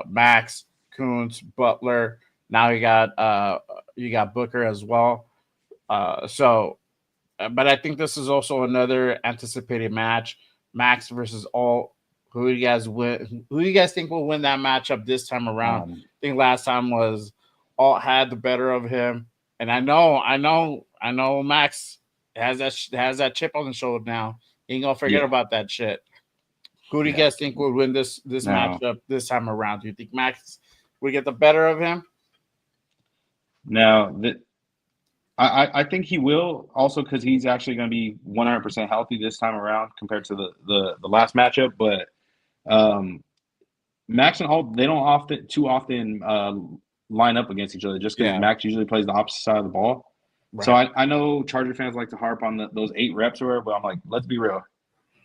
Max, Kuntz, Butler. Now you got Booker as well. But I think this is also another anticipated match. Max versus Alt. Who do you guys win? Who do you guys think will win that matchup this time around? I think last time was Alt had the better of him, and I know Max has that chip on the shoulder now. He ain't gonna forget about that shit. Who do you guys think will win this matchup this time around? Do you think Max will get the better of him? Now, I think he will, also because he's actually going to be 100% healthy this time around compared to the last matchup. But Max and Alt, they don't too often line up against each other just because Max usually plays the opposite side of the ball. Right. So I know Charger fans like to harp on those 8 reps or whatever, but I'm like, let's be real.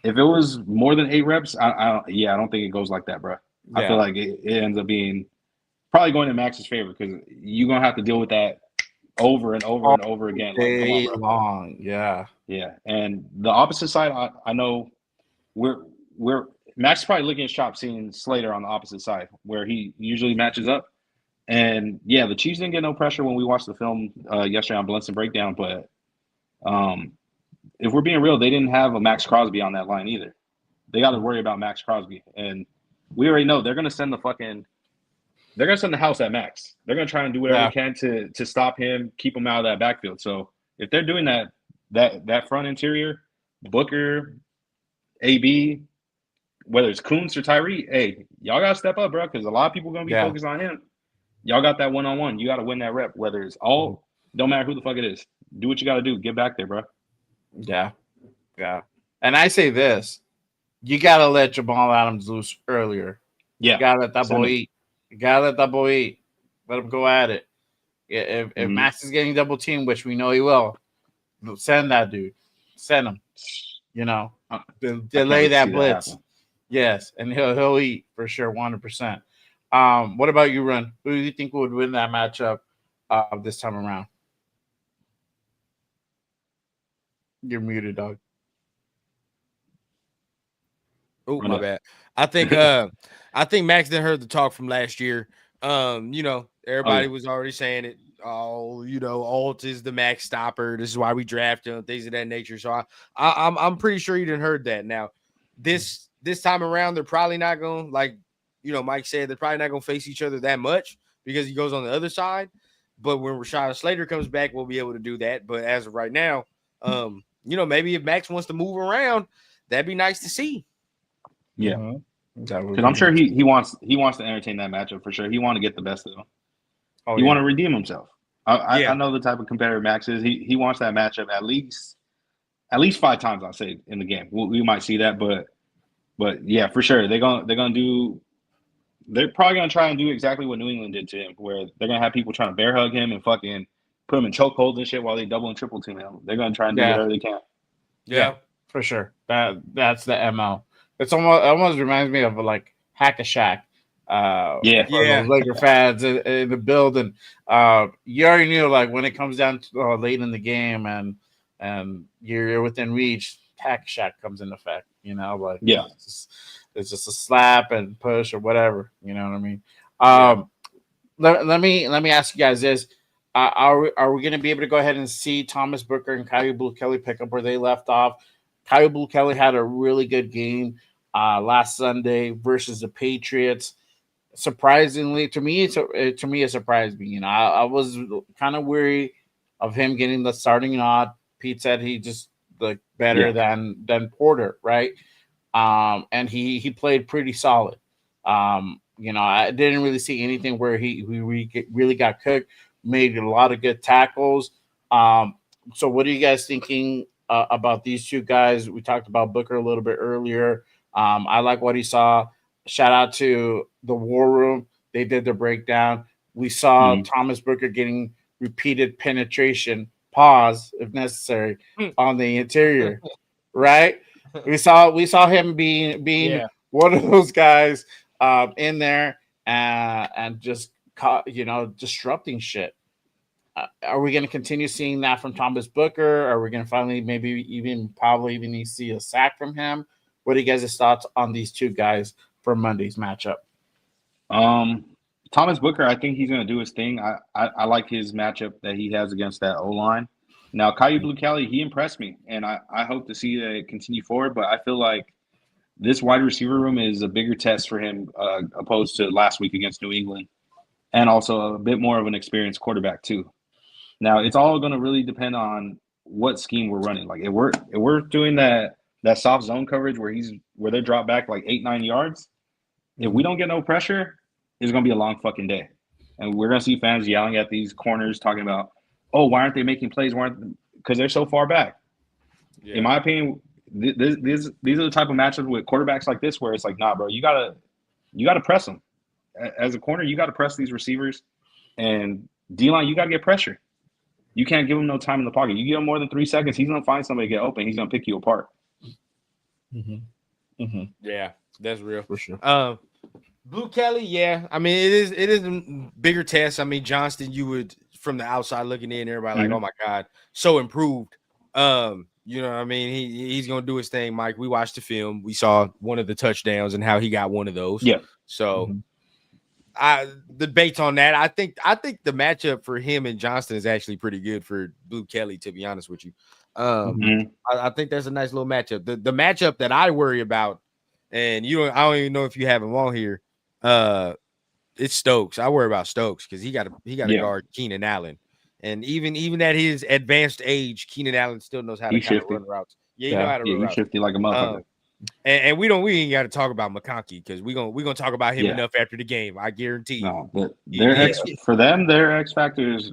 If it was more than 8 reps, I don't think it goes like that, bro. I feel like it ends up being probably going in Max's favor because you're going to have to deal with that over and over and over again. Like, come on, long. Yeah. And the opposite side, I know we're Max is probably licking his chops seeing Slater on the opposite side where he usually matches up. And the Chiefs didn't get no pressure when we watched the film yesterday on Blunts and Breakdown. But if we're being real, they didn't have a Max Crosby on that line either. They got to worry about Max Crosby, and we already know they're going to send the house at Max. They're going to try and do whatever they can to stop him, keep him out of that backfield. So if they're doing that front interior, Booker, AB, whether it's Kuntz or Tyree, hey, y'all got to step up, bro, because a lot of people are going to be focused on him. Y'all got that one-on-one. You got to win that rep, whether it's all, don't matter who the fuck it is. Do what you got to do. Get back there, bro. Yeah. And I say this, you got to let Jamal Adams loose earlier. Yeah. You got to let that boy eat. Let him go at it. If Max is getting double teamed, which we know he will, send that dude. Send him. Delay that blitz. Yes, and he'll eat for sure, 100%. What about you, Run? Who do you think would win that matchup this time around? You're muted, dog. Oh, my bad. I think Max didn't heard the talk from last year. Everybody was already saying it. Oh, Alt is the Max stopper. This is why we draft him, things of that nature. So I'm pretty sure you didn't heard that. Now, this time around, they're probably not going to, like, Mike said, they're probably not going to face each other that much because he goes on the other side. But when Rashad Slater comes back, we'll be able to do that. But as of right now, maybe if Max wants to move around, that'd be nice to see. Yeah, because I'm sure he wants to entertain that matchup for sure. He want to get the best of him. He want to redeem himself. I know the type of competitor Max is. He wants that matchup at least 5 times. I'll say in the game. We might see that, but yeah, for sure they're gonna do. They're probably gonna try and do exactly what New England did to him, where they're gonna have people trying to bear hug him and fucking put him in chokeholds and shit while they double and triple team him. They're gonna try and do whatever they can. Yeah, for sure. That's the MO. It's almost reminds me of like Hack a Shack. Yeah. For those Laker fans in the building. You already knew, like, when it comes down to late in the game and you're within reach, Hack a Shack comes into effect. Like Yeah. it's just a slap and push or whatever. You know what I mean? Let me ask you guys this: are we going to be able to go ahead and see Thomas Booker and Kyle Blue Kelly pick up where they left off? Kyle Blue Kelly had a really good game last Sunday versus the Patriots. Surprisingly, to me, it surprised me. I was kind of weary of him getting the starting nod. Pete said he just looked better than Porter, right? And he played pretty solid. I didn't really see anything where he really got cooked. Made a lot of good tackles. So what are you guys thinking about these two guys? We talked about Booker a little bit earlier. I like what he saw. Shout out to the War Room. They did the breakdown. We saw Thomas Booker getting repeated penetration, pause if necessary, on the interior, right? We saw him being one of those guys in there and just disrupting shit. Are we going to continue seeing that from Thomas Booker? Are we going to finally probably even see a sack from him? What are you guys' thoughts on these two guys for Monday's matchup? Thomas Booker, I think he's going to do his thing. I like his matchup that he has against that O-line. Now, Kyle Blue Kelly, he impressed me, and I hope to see that continue forward, but I feel like this wide receiver room is a bigger test for him opposed to last week against New England, and also a bit more of an experienced quarterback too. Now, it's all going to really depend on what scheme we're running. Like if we're doing that soft zone coverage where they drop back like 8-9 yards, if we don't get no pressure, it's going to be a long fucking day. And we're going to see fans yelling at these corners talking about, oh, why aren't they making plays? Because they're so far back. Yeah. In my opinion, these are the type of matchups with quarterbacks like this where it's like, nah, bro, you gotta press them. As a corner, you got to press these receivers. And D-line, you got to get pressure. You can't give him no time in the pocket. You give him more than 3 seconds, he's going to find somebody to get open. He's going to pick you apart. Yeah, that's real. For sure. Blue Kelly, yeah. I mean, it is a bigger test. I mean, Johnston, you would from the outside looking in, everybody like, oh my God, so improved. You know what I mean? He's gonna do his thing, Mike. We watched the film. We saw one of the touchdowns and how he got one of those. Yeah. So the debates on that. I think the matchup for him and Johnston is actually pretty good for Blue Kelly, to be honest with you. I think that's a nice little matchup. The matchup that I worry about, and I don't even know if you have him on here. It's Stokes. I worry about Stokes because he got to guard Keenan Allen, and even at his advanced age, Keenan Allen still knows how to kind of run routes. Yeah, you know how to run routes. He's shifty like a motherfucker. And we ain't got to talk about McConkey because we're gonna talk about him enough after the game. I guarantee you. No, for them, their X factor is.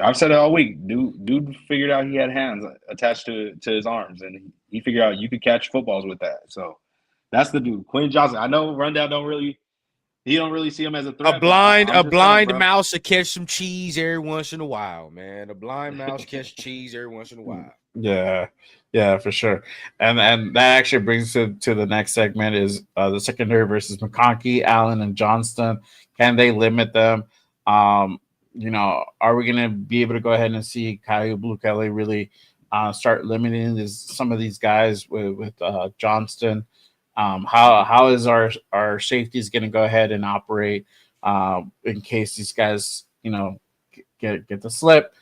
I've said it all week. Dude figured out he had hands attached to his arms, and he figured out you could catch footballs with that. So that's the dude, Quentin Johnson. I know Rundown don't really see him as a threat. A blind mouse will catch some cheese every once in a while, man. A blind mouse catch cheese every once in a while. Yeah, for sure. And that actually brings to the next segment is the secondary versus McConkey, Allen, and Johnston. Can they limit them? Are we going to be able to go ahead and see Kyle Blue Kelly really start limiting some of these guys with Johnston? How is our safeties going to go ahead and operate in case these guys get the slip,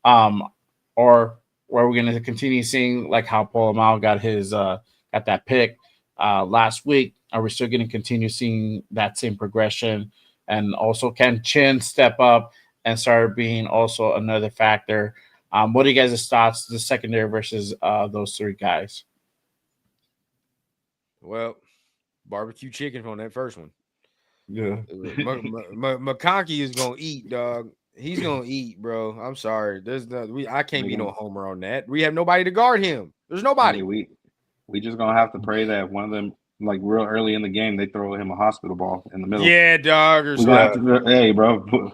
or are we going to continue seeing like how Polamalu got that pick last week? Are we still going to continue seeing that same progression? And also, can Chin step up and start being also another factor? What are you guys' thoughts? The secondary versus those three guys. Well, barbecue chicken on that first one. Yeah. McConkey is gonna eat, dog. He's gonna eat, bro. I'm sorry. I can't be no homer on that. We have nobody to guard him. There's nobody. We just gonna have to pray that one of them, like real early in the game, they throw him a hospital ball in the middle. Yeah, dog. Hey, bro,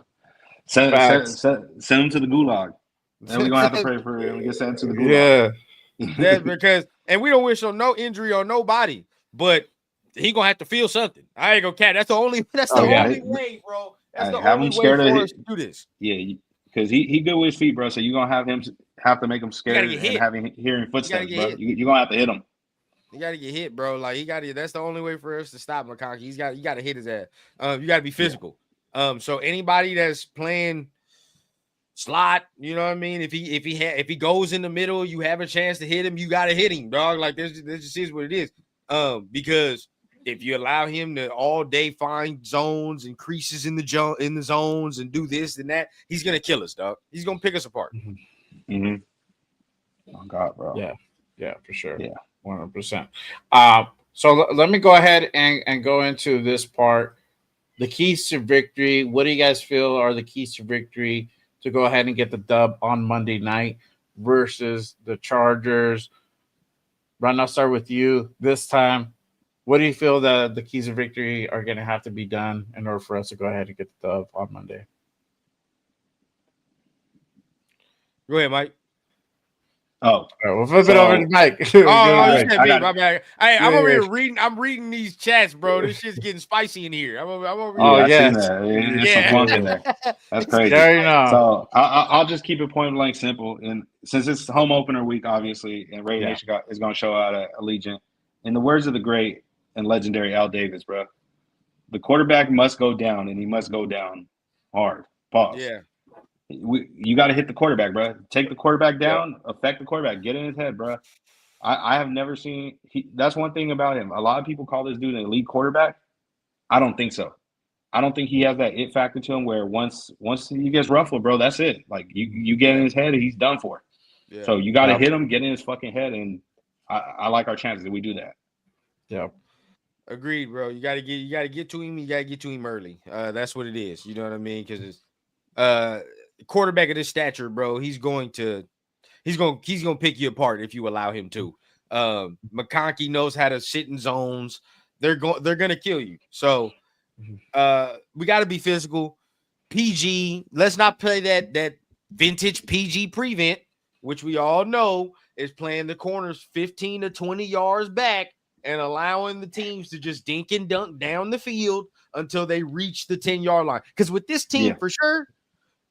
send him to the gulag. And we're gonna have to pray for him to get sent to the gulag. Yeah. That's because, and we don't wish on no injury on nobody. but he gonna have to feel something. I ain't gonna cat. That's the only way, bro. That's the only way for us to do this. Yeah, because he good with his feet, bro. So you're gonna have to make him scared and hearing footsteps, bro. You're gonna have to hit him. You gotta get hit, bro. Like that's the only way for us to stop McConkey. You gotta hit his ass. You gotta be physical. So anybody that's playing slot, you know what I mean? If he goes in the middle, you have a chance to hit him, you gotta hit him, dog. Like this just is what it is. Because if you allow him to all day find zones and creases in the zones and do this and that, he's gonna kill us, dog. He's gonna pick us apart. Mm-hmm. Oh God, bro. Yeah, for sure. Yeah, 100%. So let me go ahead and go into this part. The keys to victory. What do you guys feel are the keys to victory to go ahead and get the dub on Monday night versus the Chargers? Ron, I'll start with you this time. What do you feel that the keys of victory are going to have to be done in order for us to go ahead and get the dub on Monday? Go ahead, Mike. Oh, we'll flip it over to Mike. You said me, my bad. Hey, I'm over here reading. I'm reading these chats, bro. This shit's getting spicy in here. I'm over here. Oh, yeah. There's some fun in there. That's crazy. So I'll just keep it point blank simple. And since it's home opener week, obviously, and Raider Nation is going to show out at Allegiant. In the words of the great and legendary Al Davis, bro, the quarterback must go down, and he must go down hard. Pause. Yeah. You got to hit the quarterback, bro. Take the quarterback down, affect the quarterback, get in his head, bro. I have never seen that's one thing about him. A lot of people call this dude an elite quarterback. I don't think so. I don't think he has that it factor to him where once he gets ruffled, bro, that's it. Like you get in his head and he's done for. Yeah. So you got to hit him, get in his fucking head, and I like our chances that we do that. Yeah. Agreed, bro. You gotta get to him. You gotta get to him early. That's what it is. You know what I mean? Because it's quarterback of this stature, bro. He's going to pick you apart if you allow him to. McConkey knows how to sit in zones. They're gonna kill you. So we got to be physical. PG. Let's not play that vintage PG prevent, which we all know is playing the corners 15 to 20 yards back and allowing the teams to just dink and dunk down the field until they reach the 10-yard line. Because with this team, for sure,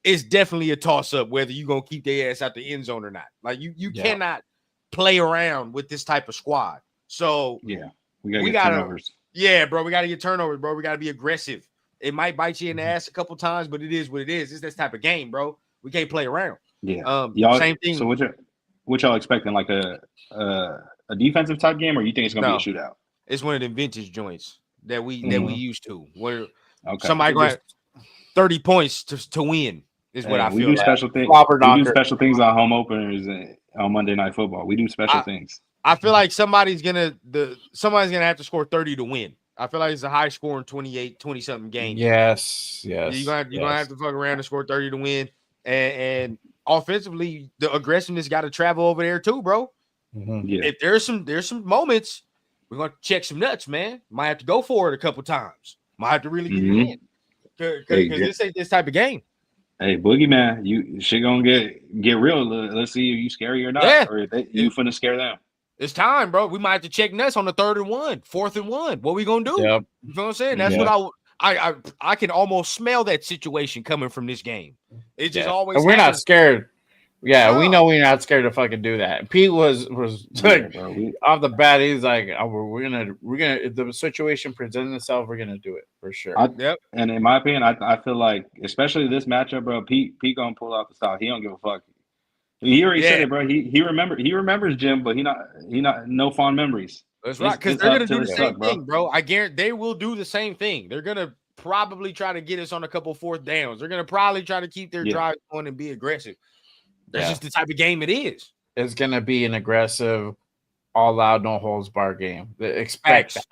it's definitely a toss-up whether you're going to keep their ass out the end zone or not. Like, you cannot play around with this type of squad. So, we got to get turnovers. Yeah, bro, we got to get turnovers, bro. We got to be aggressive. It might bite you in the ass a couple times, but it is what it is. It's this type of game, bro. We can't play around. Yeah. Same thing. So what y'all expecting? Like a defensive type game, or you think it's gonna be a shootout? It's one of them vintage joints that we used to. Where somebody got 30 points to win is what I feel. We do special things. We do special things on home openers and on Monday Night Football. We do special things. I feel like somebody's gonna have to score 30 to win. I feel like it's a high scoring 20-something game. Yes. You're gonna have to fuck around and score 30 to win. And offensively, the aggressiveness got to travel over there too, bro. Mm-hmm. Yeah. If there's some moments, we're gonna check some nuts, man. Might have to go for it a couple times. Might have to really get it in because this ain't this type of game. Hey, Boogeyman, you shit gonna get real. Let's see if you scary or not, or if you finna scare them. It's time, bro. We might have to check nuts on the 3rd and 1, 4th and 1. What we gonna do? Yep. You know what I'm saying? That's what I can almost smell that situation coming from this game. It just always. And we're not scared. Yeah, we know we're not scared to fucking do that. Pete was like off the bat. He's like, we're gonna if the situation presents itself, we're gonna do it for sure. And in my opinion, I feel like, especially this matchup, bro, Pete gonna pull out the style. He don't give a fuck. He already said it, bro. He remembers Jim, but he not no fond memories. That's right, because they're gonna do the same thing, bro. I guarantee they will do the same thing. They're gonna probably try to get us on a couple 4th downs. They're gonna probably try to keep their drive going and be aggressive. That's just the type of game it is. It's gonna be an aggressive, all out, no holds bar game. Expect that.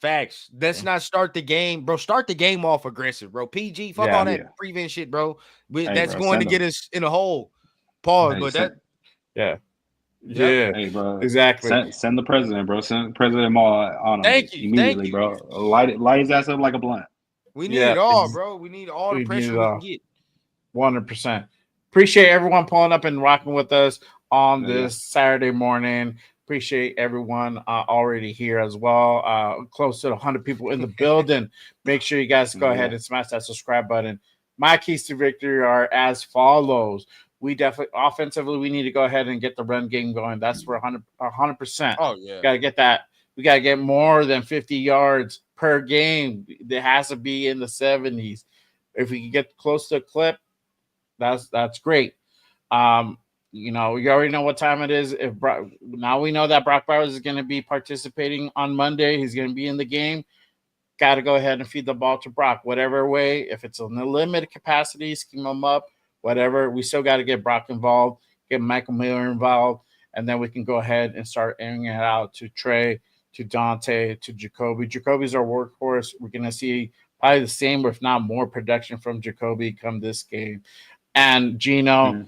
Facts. Let's not start the game, bro. Start the game off aggressive, bro. PG, fuck all that prevent shit, bro. That's going to get us in a hole. Pause, but that. Yeah. Hey, bro. Exactly. Send the president, bro. Send President Maul on him. Thank you, immediately, bro. Light his ass up like a blunt. We need it all, bro. We need all the pressure we can get. 100%. Appreciate everyone pulling up and rocking with us on this Saturday morning. Appreciate everyone already here as well. Close to 100 people in the building. Make sure you guys go ahead and smash that subscribe button. My keys to victory are as follows. We definitely offensively, we need to go ahead and get the run game going. That's for 100%. Oh yeah, Got to get that. We got to get more than 50 yards per game. It has to be in the 70s. If we can get close to a clip, that's great. You already know what time it is. Now we know that Brock Bowers is going to be participating on Monday. He's going to be in the game. Got to go ahead and feed the ball to Brock, whatever way. If it's in a limited capacity, scheme him up, whatever. We still got to get Brock involved, get Michael Miller involved, and then we can go ahead and start airing it out to Trey, to Dante, to Jacoby. Jacoby's our workhorse. We're going to see probably the same, if not more, production from Jacoby come this game. And Gino,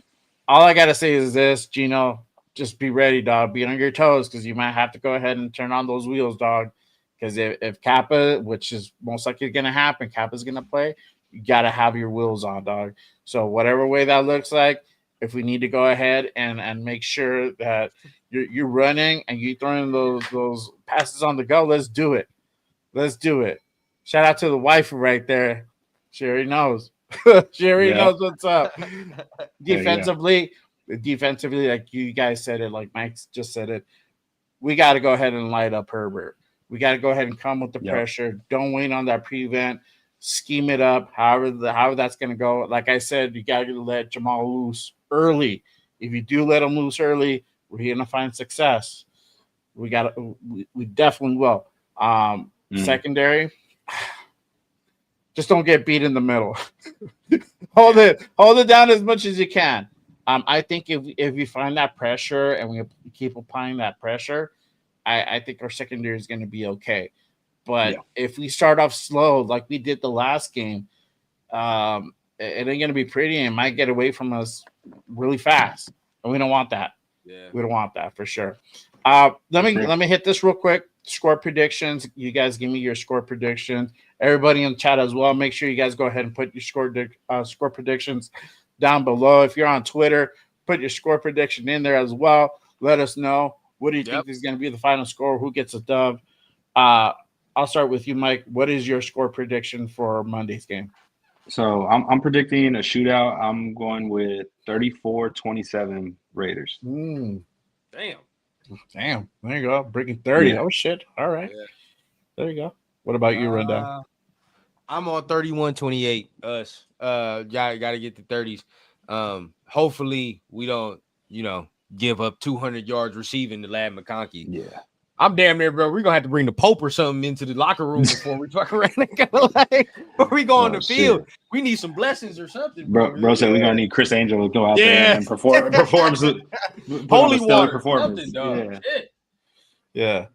all I got to say is this, Gino, just be ready, dog. Be on your toes because you might have to go ahead and turn on those wheels, dog. Because if Kappa, which is most likely going to happen, Kappa's going to play, you got to have your wheels on, dog. So whatever way that looks like, if we need to go ahead and make sure that you're running and you're throwing those passes on the go, let's do it. Let's do it. Shout out to the wife right there. She already knows. She already knows what's up. Defensively, like you guys said it, like Mike just said it, we got to go ahead and light up Herbert. We got to go ahead and come with the pressure. Don't wait on that prevent. Scheme it up. However that's going to go. Like I said, you got to let Jamal loose early. If you do let him loose early, we're going to find success. We definitely will. Secondary, just don't get beat in the middle. hold it down as much as you can. I think if we find that pressure and we keep applying that pressure, I think our secondary is going to be okay. But if we start off slow like we did the last game, it ain't going to be pretty and it might get away from us really fast. And we don't want that. Yeah. We don't want that for sure. Let me hit this real quick. Score predictions. You guys give me your score predictions. Everybody in the chat as well. Make sure you guys go ahead and put your score predictions down below. If you're on Twitter, put your score prediction in there as well. Let us know. What do you think is going to be the final score? Who gets a dub? I'll start with you, Mike. What is your score prediction for Monday's game? So I'm predicting a shootout. I'm going with 34-27 Raiders. Damn. There you go. Breaking 30. Oh, shit. All right. Yeah. There you go. What about you, Rundown? I'm on 31-28. Us. Got to get the 30s. Hopefully we don't, give up 200 yards receiving to Lad McConkey. Yeah. I'm damn near, bro. We're going to have to bring the Pope or something into the locker room before we fuck around. Before we go on the field. We need some blessings or something. Bro said we're going to need Chris Angel to go out there and perform. Holy water. Performance. Yeah.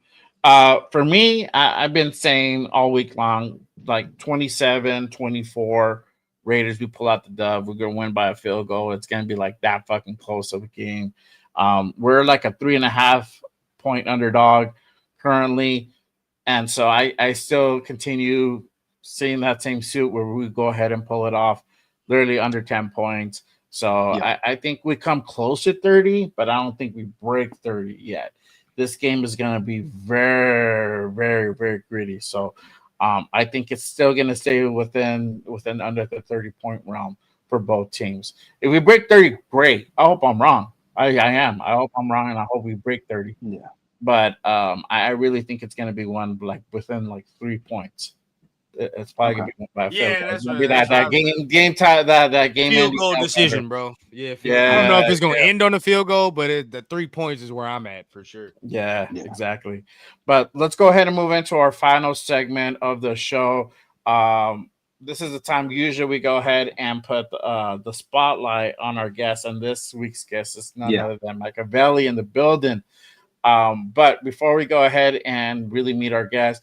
For me, I've been saying all week long, like 27-24 Raiders, we pull out the dub. We're going to win by a field goal. It's going to be like that fucking close of a game. We're like a 3.5 point underdog currently. And so I still continue seeing that same suit where we go ahead and pull it off literally under 10 points. So I think we come close to 30, but I don't think we break 30 yet. This game is going to be very, very, very gritty. So I think it's still going to stay within under the 30-point realm for both teams. If we break 30, great. I hope I'm wrong. I am. I hope I'm wrong, and I hope we break 30. Yeah. But I really think it's going to be one like within like 3 points. It's probably going to be one by that's going to be that game time that game field goal decision, bro. Yeah. I don't know if it's going to end on a field goal, but the 3 points is where I'm at for sure. Yeah, exactly. But let's go ahead and move into our final segment of the show. This is the time usually we go ahead and put the spotlight on our guest, and this week's guest is none other than Mikeaveli in the building. But before we go ahead and really meet our guest,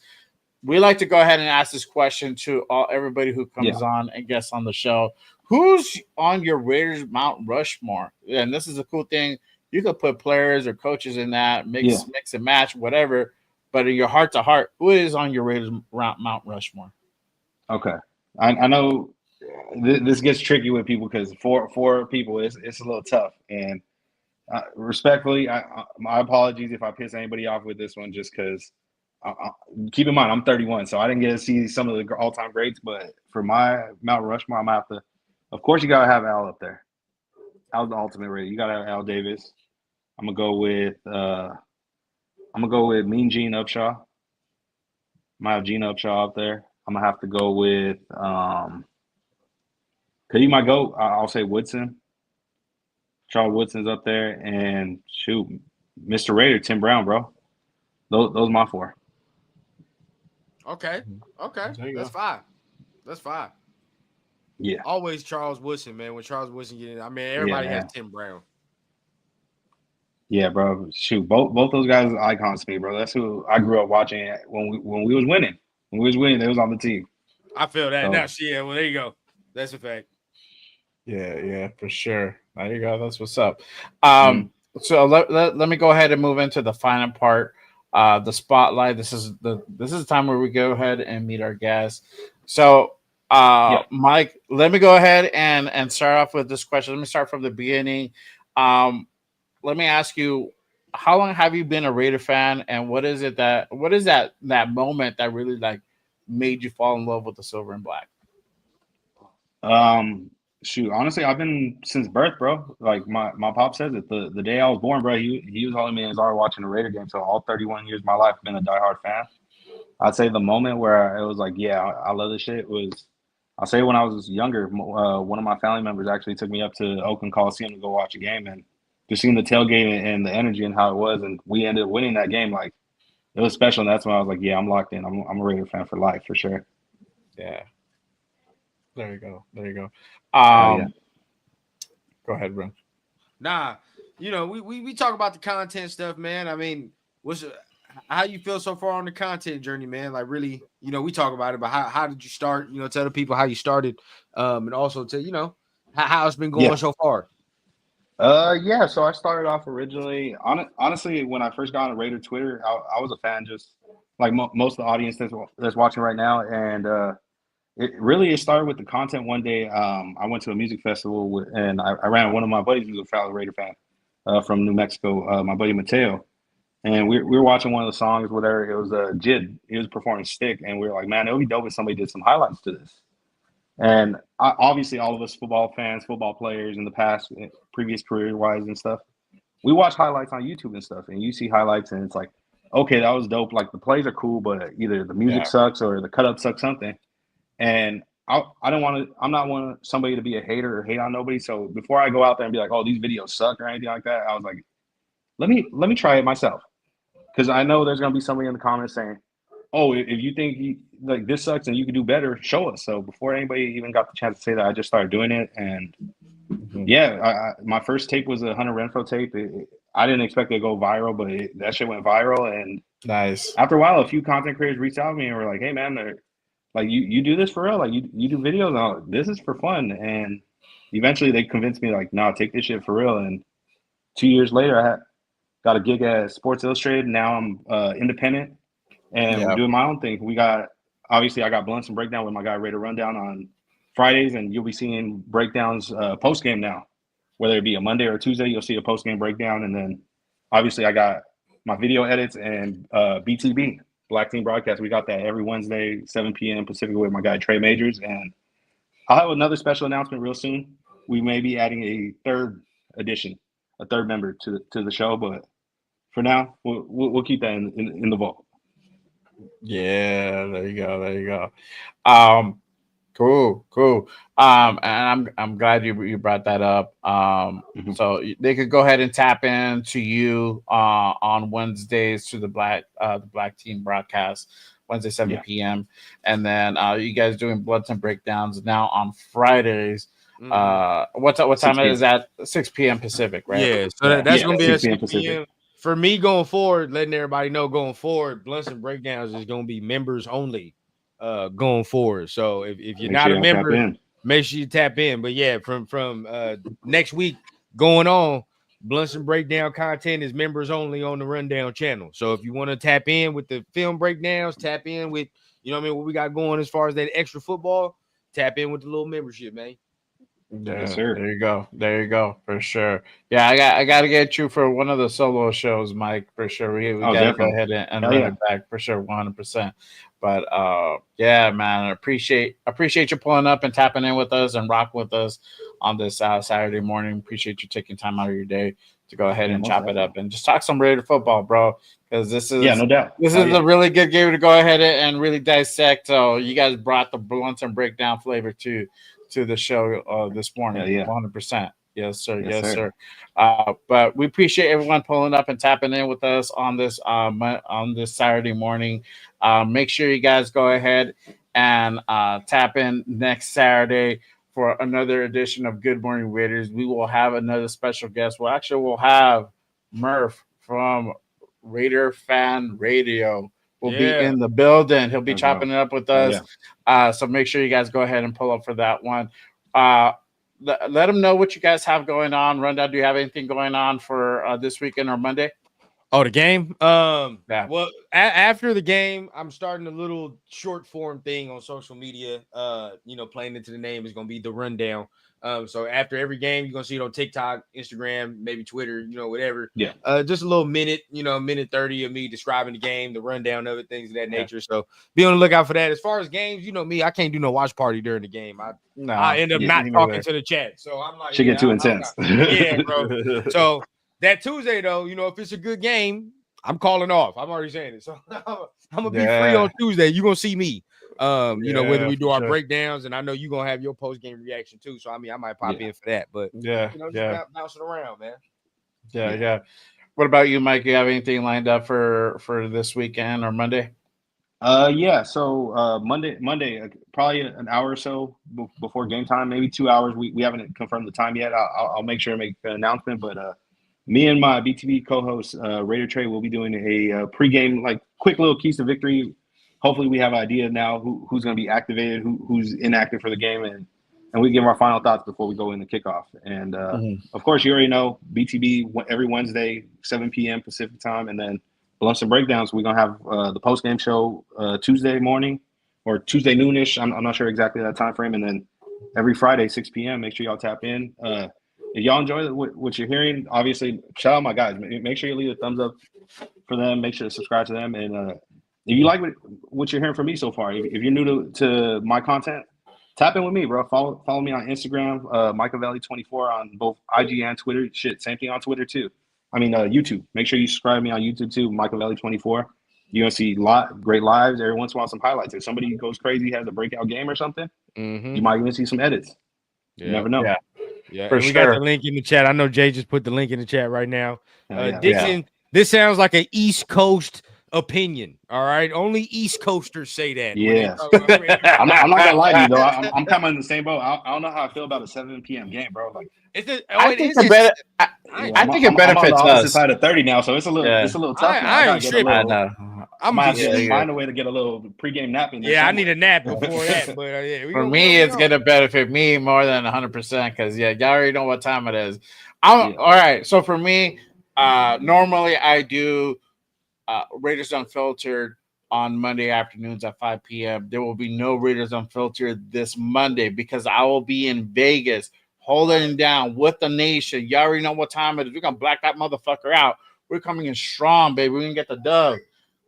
we like to go ahead and ask this question to everybody who comes on and guests on the show. Who's on your Raiders Mount Rushmore? And this is a cool thing. You could put players or coaches in that, mix and match, whatever. But in your heart to heart, who is on your Raiders Mount Rushmore? Okay. I know this gets tricky with people because for people, it's a little tough. And respectfully, my apologies if I piss anybody off with this one, just because. Keep in mind, I'm 31, so I didn't get to see some of the all-time greats. But for my Mount Rushmore, I'm gonna have to. Of course, you gotta have Al up there. Al's the ultimate rate. You gotta have Al Davis. I'm gonna go with Mean Gene Upshaw. Might have Gene Upshaw up there. I'm gonna have to go with could you might go? I'll say Woodson. Charles Woodson's up there, and shoot, Mr. Raider, Tim Brown, bro. Those my four. Okay. That's fine. That's fine. Yeah. Always Charles Woodson, man. When Charles Woodson get in, I mean, everybody has Tim Brown. Yeah, bro. Shoot, both those guys are icons to me, bro. That's who I grew up watching when we was winning. When we was winning, they was on the team. I feel that. So, Now, yeah, well, there you go. That's a fact. Yeah, for sure. There you go. That's what's up. So let me go ahead and move into the final part. The spotlight. This is the time where we go ahead and meet our guests. So Mike, let me go ahead and start off with this question. Let me start from the beginning. Let me ask you, how long have you been a Raider fan, and what is that moment that really like made you fall in love with the silver and black? Shoot, honestly, I've been since birth, bro. Like my pop says it. The day I was born, bro, he was holding me in his arm watching the Raider game. So all 31 years of my life, I've been a diehard fan. I'd say the moment where it was like, yeah, I love this shit was, I'll say when I was younger, one of my family members actually took me up to Oakland Coliseum to go watch a game, and just seeing the tailgate and the energy and how it was, and we ended up winning that game. Like it was special, and that's when I was like, yeah, I'm locked in. I'm a Raider fan for life for sure. Yeah. There you go. Yeah. Go ahead, bro. Nah, we talk about the content stuff, man. I mean, how you feel so far on the content journey, man? Like really, we talk about it, but how did you start? Tell the people how you started, and also tell how it's been going so far. Yeah. So I started off originally. Honestly, when I first got on Raider Twitter, I was a fan, just like most of the audience that's watching right now, and it started with the content. One day, I went to a music festival and I ran one of my buddies who's a fellow Raider fan from New Mexico, my buddy Mateo. And we were watching one of the songs, whatever. It was Jid. He was performing Stick. And we were like, man, it would be dope if somebody did some highlights to this. And obviously, all of us football fans, football players in the past, previous career-wise and stuff, we watch highlights on YouTube and stuff. And you see highlights and it's like, okay, that was dope. Like the plays are cool, but either the music sucks or the cut-up sucks something. And I'm not one somebody to be a hater or hate on nobody. So before I go out there and be like, oh, these videos suck or anything like that, I was like, let me try it myself. Because I know there's going to be somebody in the comments saying, oh, if you think like this sucks and you can do better, show us. So before anybody even got the chance to say that, I just started doing it. And my first tape was a Hunter Renfrow tape. I didn't expect it to go viral, but that shit went viral. And nice. After a while, a few content creators reached out to me and were like, hey, man, like you do this for real? Like you do videos? And I'm like, this is for fun. And eventually they convinced me like, nah, take this shit for real. And 2 years later, I got a gig at Sports Illustrated. Now I'm independent and we're doing my own thing. I got Blunts and Breakdown with my guy Raider Rundown on Fridays, and you'll be seeing breakdowns post game now. Whether it be a Monday or a Tuesday, you'll see a post game breakdown. And then obviously I got my video edits and BTB. Black Team Broadcast. We got that every Wednesday, 7 p.m. Pacific with my guy Trey Majors. And I'll have another special announcement real soon. We may be adding a third member to the show, but for now, we'll keep that in the vault. Yeah, there you go. Cool. And I'm glad you brought that up. So they could go ahead and tap into you on Wednesdays to the Black Team broadcast, Wednesday 7 p.m. And then you guys doing Bloods and Breakdowns now on Fridays. What time is that? 6 p.m. Pacific, right? Yeah, so that's gonna be 6 p.m. Pacific. For me going forward, letting everybody know going forward, Blunts and Breakdowns is gonna be members only. Going forward. So if you're not a member, make sure you tap in. But yeah, from next week going on, Blunts and Breakdown content is members only on the Rundown channel. So if you want to tap in with the film breakdowns, tap in with what we got going as far as that extra football, tap in with the little membership, man. Yeah, Yes, sir. there you go. There you go. For sure. Yeah, I got to get you for one of the solo shows, Mike. For sure. We Oh, got to go definitely. ahead and Hell run yeah. it back for sure, 100%. But yeah, man, I appreciate you pulling up and tapping in with us and rocking with us on this Saturday morning. Appreciate you taking time out of your day to go ahead Yeah, and most chop it definitely. up and just talk some Raider football, bro. Because Yeah, no doubt. this Hell is yeah. a really good game to go ahead and really dissect. So you guys brought the blunt and breakdown flavor to the show this morning. Hell yeah. 100%. Yes, sir. Yes, Yes, sir. sir. But we appreciate everyone pulling up and tapping in with us on this Saturday morning. Make sure you guys go ahead and tap in next Saturday for another edition of Good Morning Raiders. We will have another special guest. We'll have Murph from Raider Fan Radio will be Yeah. in the building. He'll be Let's go. chopping it up with Hell us. So make sure you guys go ahead and pull up for that one. Let them know what you guys have going on. Rundown, do you have anything going on for this weekend or Monday? Oh, the game. Yeah. Well, after the game, I'm starting a little short form thing on social media. Playing into the name is gonna be the rundown. So after every game, you're gonna see it on TikTok, Instagram, maybe Twitter, whatever. Yeah. Just a little minute, minute 30 of me describing the game, the rundown of it, things of that Yeah. nature. So be on the lookout for that. As far as games, me, I can't do no watch party during the game. I end up Yeah, not me talking neither. to the chat. So I'm like, Should get too intense. yeah, bro. So that Tuesday, though, if it's a good game, I'm calling off. I'm already saying it. So I'm gonna be free on Tuesday. You're gonna see me. Whether we do our breakdowns, and I know you're gonna have your post-game reaction too. So I might pop in for that. But just bouncing around, man. Yeah. What about you, Mike? You have anything lined up for this weekend or Monday? Yeah. So Monday, probably an hour or so before game time, maybe 2 hours. We haven't confirmed the time yet. I'll make sure to make an announcement. But me and my BTV co-host Raider Trey will be doing a pregame, like quick little keys to victory. Hopefully, we have an idea now who's going to be activated, who's inactive for the game, and we give our final thoughts before we go in the kickoff. And of course, you already know BTV every Wednesday, 7 p.m. Pacific time, and then Blunts and Breakdowns. We're gonna have the post game show Tuesday morning or Tuesday noonish. I'm not sure exactly that time frame, and then every Friday 6 p.m. Make sure y'all tap in. If y'all enjoy what you're hearing, obviously shout out my guys. Make sure you leave a thumbs up for them. Make sure to subscribe to them, and if you like what you're hearing from me so far, if you're new to my content, tap in with me, bro. Follow me on Instagram, Mikeaveli24 on both IG and Twitter. Shit, same thing on Twitter too. YouTube. Make sure you subscribe to me on YouTube too, Mikeaveli24. You're gonna see great lives. Every once in a while, some highlights. If somebody goes crazy, has a breakout game or something, you might even see some edits. You never know. Yeah, For and we sure. got the link in the chat. I know Jay just put the link in the chat right now. Yeah. This sounds like an East Coast opinion. All right, only East Coasters say that. Yeah. I'm not gonna lie to you though. I'm kind of in the same boat. I don't know how I feel about a 7 p.m. game, bro. Like, I think it benefits I'm on the opposite us. side of 30 now, so it's a little tough. I ain't tripping. I know. I'm might just have to find a way to get a little pregame nap in there. I need a nap before that. But for me, it's gonna benefit me more than 100% because y'all already know what time it is. All right. So for me, normally I do Raiders Unfiltered on Monday afternoons at 5 p.m. There will be no Raiders Unfiltered this Monday because I will be in Vegas holding down with the nation. You already know what time it is. We're going to black that motherfucker out. We're coming in strong, baby. We're going to get the dub.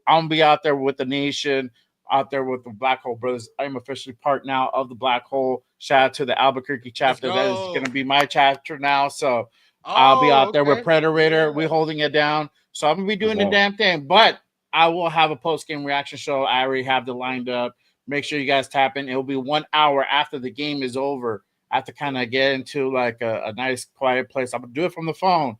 I'm going to be out there with the nation, out there with the Black Hole Brothers. I'm officially part now of the Black Hole. Shout out to the Albuquerque chapter. That is going to be my chapter now. So I'll be out there with Predator. We're holding it down. So I'm going to be doing the damn thing. But I will have a post-game reaction show. I already have it lined up. Make sure you guys tap in. It'll be 1 hour after the game is over. I have to kind of get into like a nice, quiet place. I'm going to do it from the phone.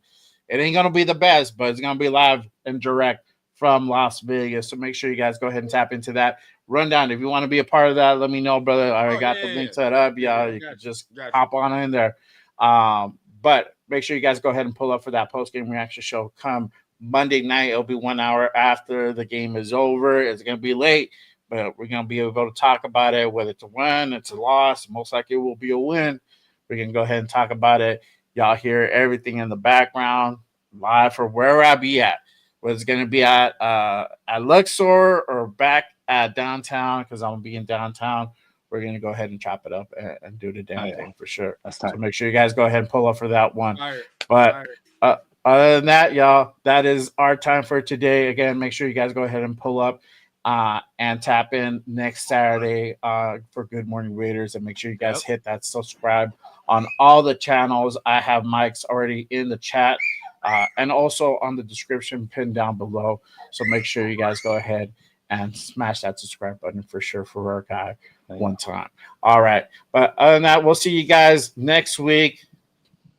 It ain't going to be the best, but it's going to be live and direct from Las Vegas. So make sure you guys go ahead and tap into that rundown. If you want to be a part of that, let me know, brother. I already got the link set up. You can just hop on in there. But make sure you guys go ahead and pull up for that post-game reaction show. Come Monday night, it'll be 1 hour after the game is over. It's going to be late, but we're going to be able to talk about it, whether it's a win, it's a loss. Most likely it will be a win. We can go ahead and talk about it. Y'all hear everything in the background live for where I be at. Whether it's going to be at Luxor or back at downtown, because I'm going to be in downtown. we're gonna go ahead and chop it up and do the damn thing for sure. That's So tight. make sure you guys go ahead and pull up for that one. All right. But other than that, y'all, that is our time for today. Again, make sure you guys go ahead and pull up and tap in next Saturday for Good Morning Raiders. And make sure you guys hit that subscribe on all the channels. I have Mike's already in the chat and also on the description pinned down below. So make sure you guys go ahead and smash that subscribe button for sure for our guy one time. All right. But other than that, we'll see you guys next week.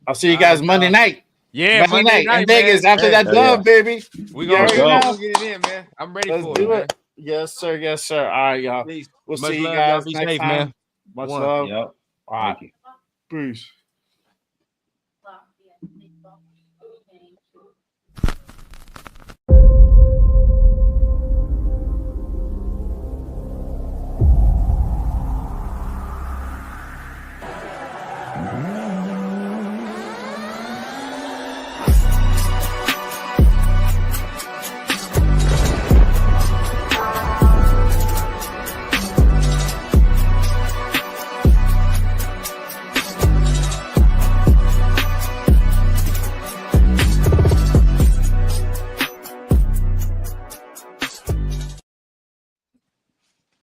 I'll see you guys Monday night. Yeah, Monday night in Vegas man. after that dub, baby. We gonna go. get it in, man. I'm ready Let's for do it. it. Yes, sir. Yes, sir. All right, y'all. Peace. We'll Much see you love, guys y'all. Be next safe, time. man. Much One. love. Yep. All right. Thank you. Peace.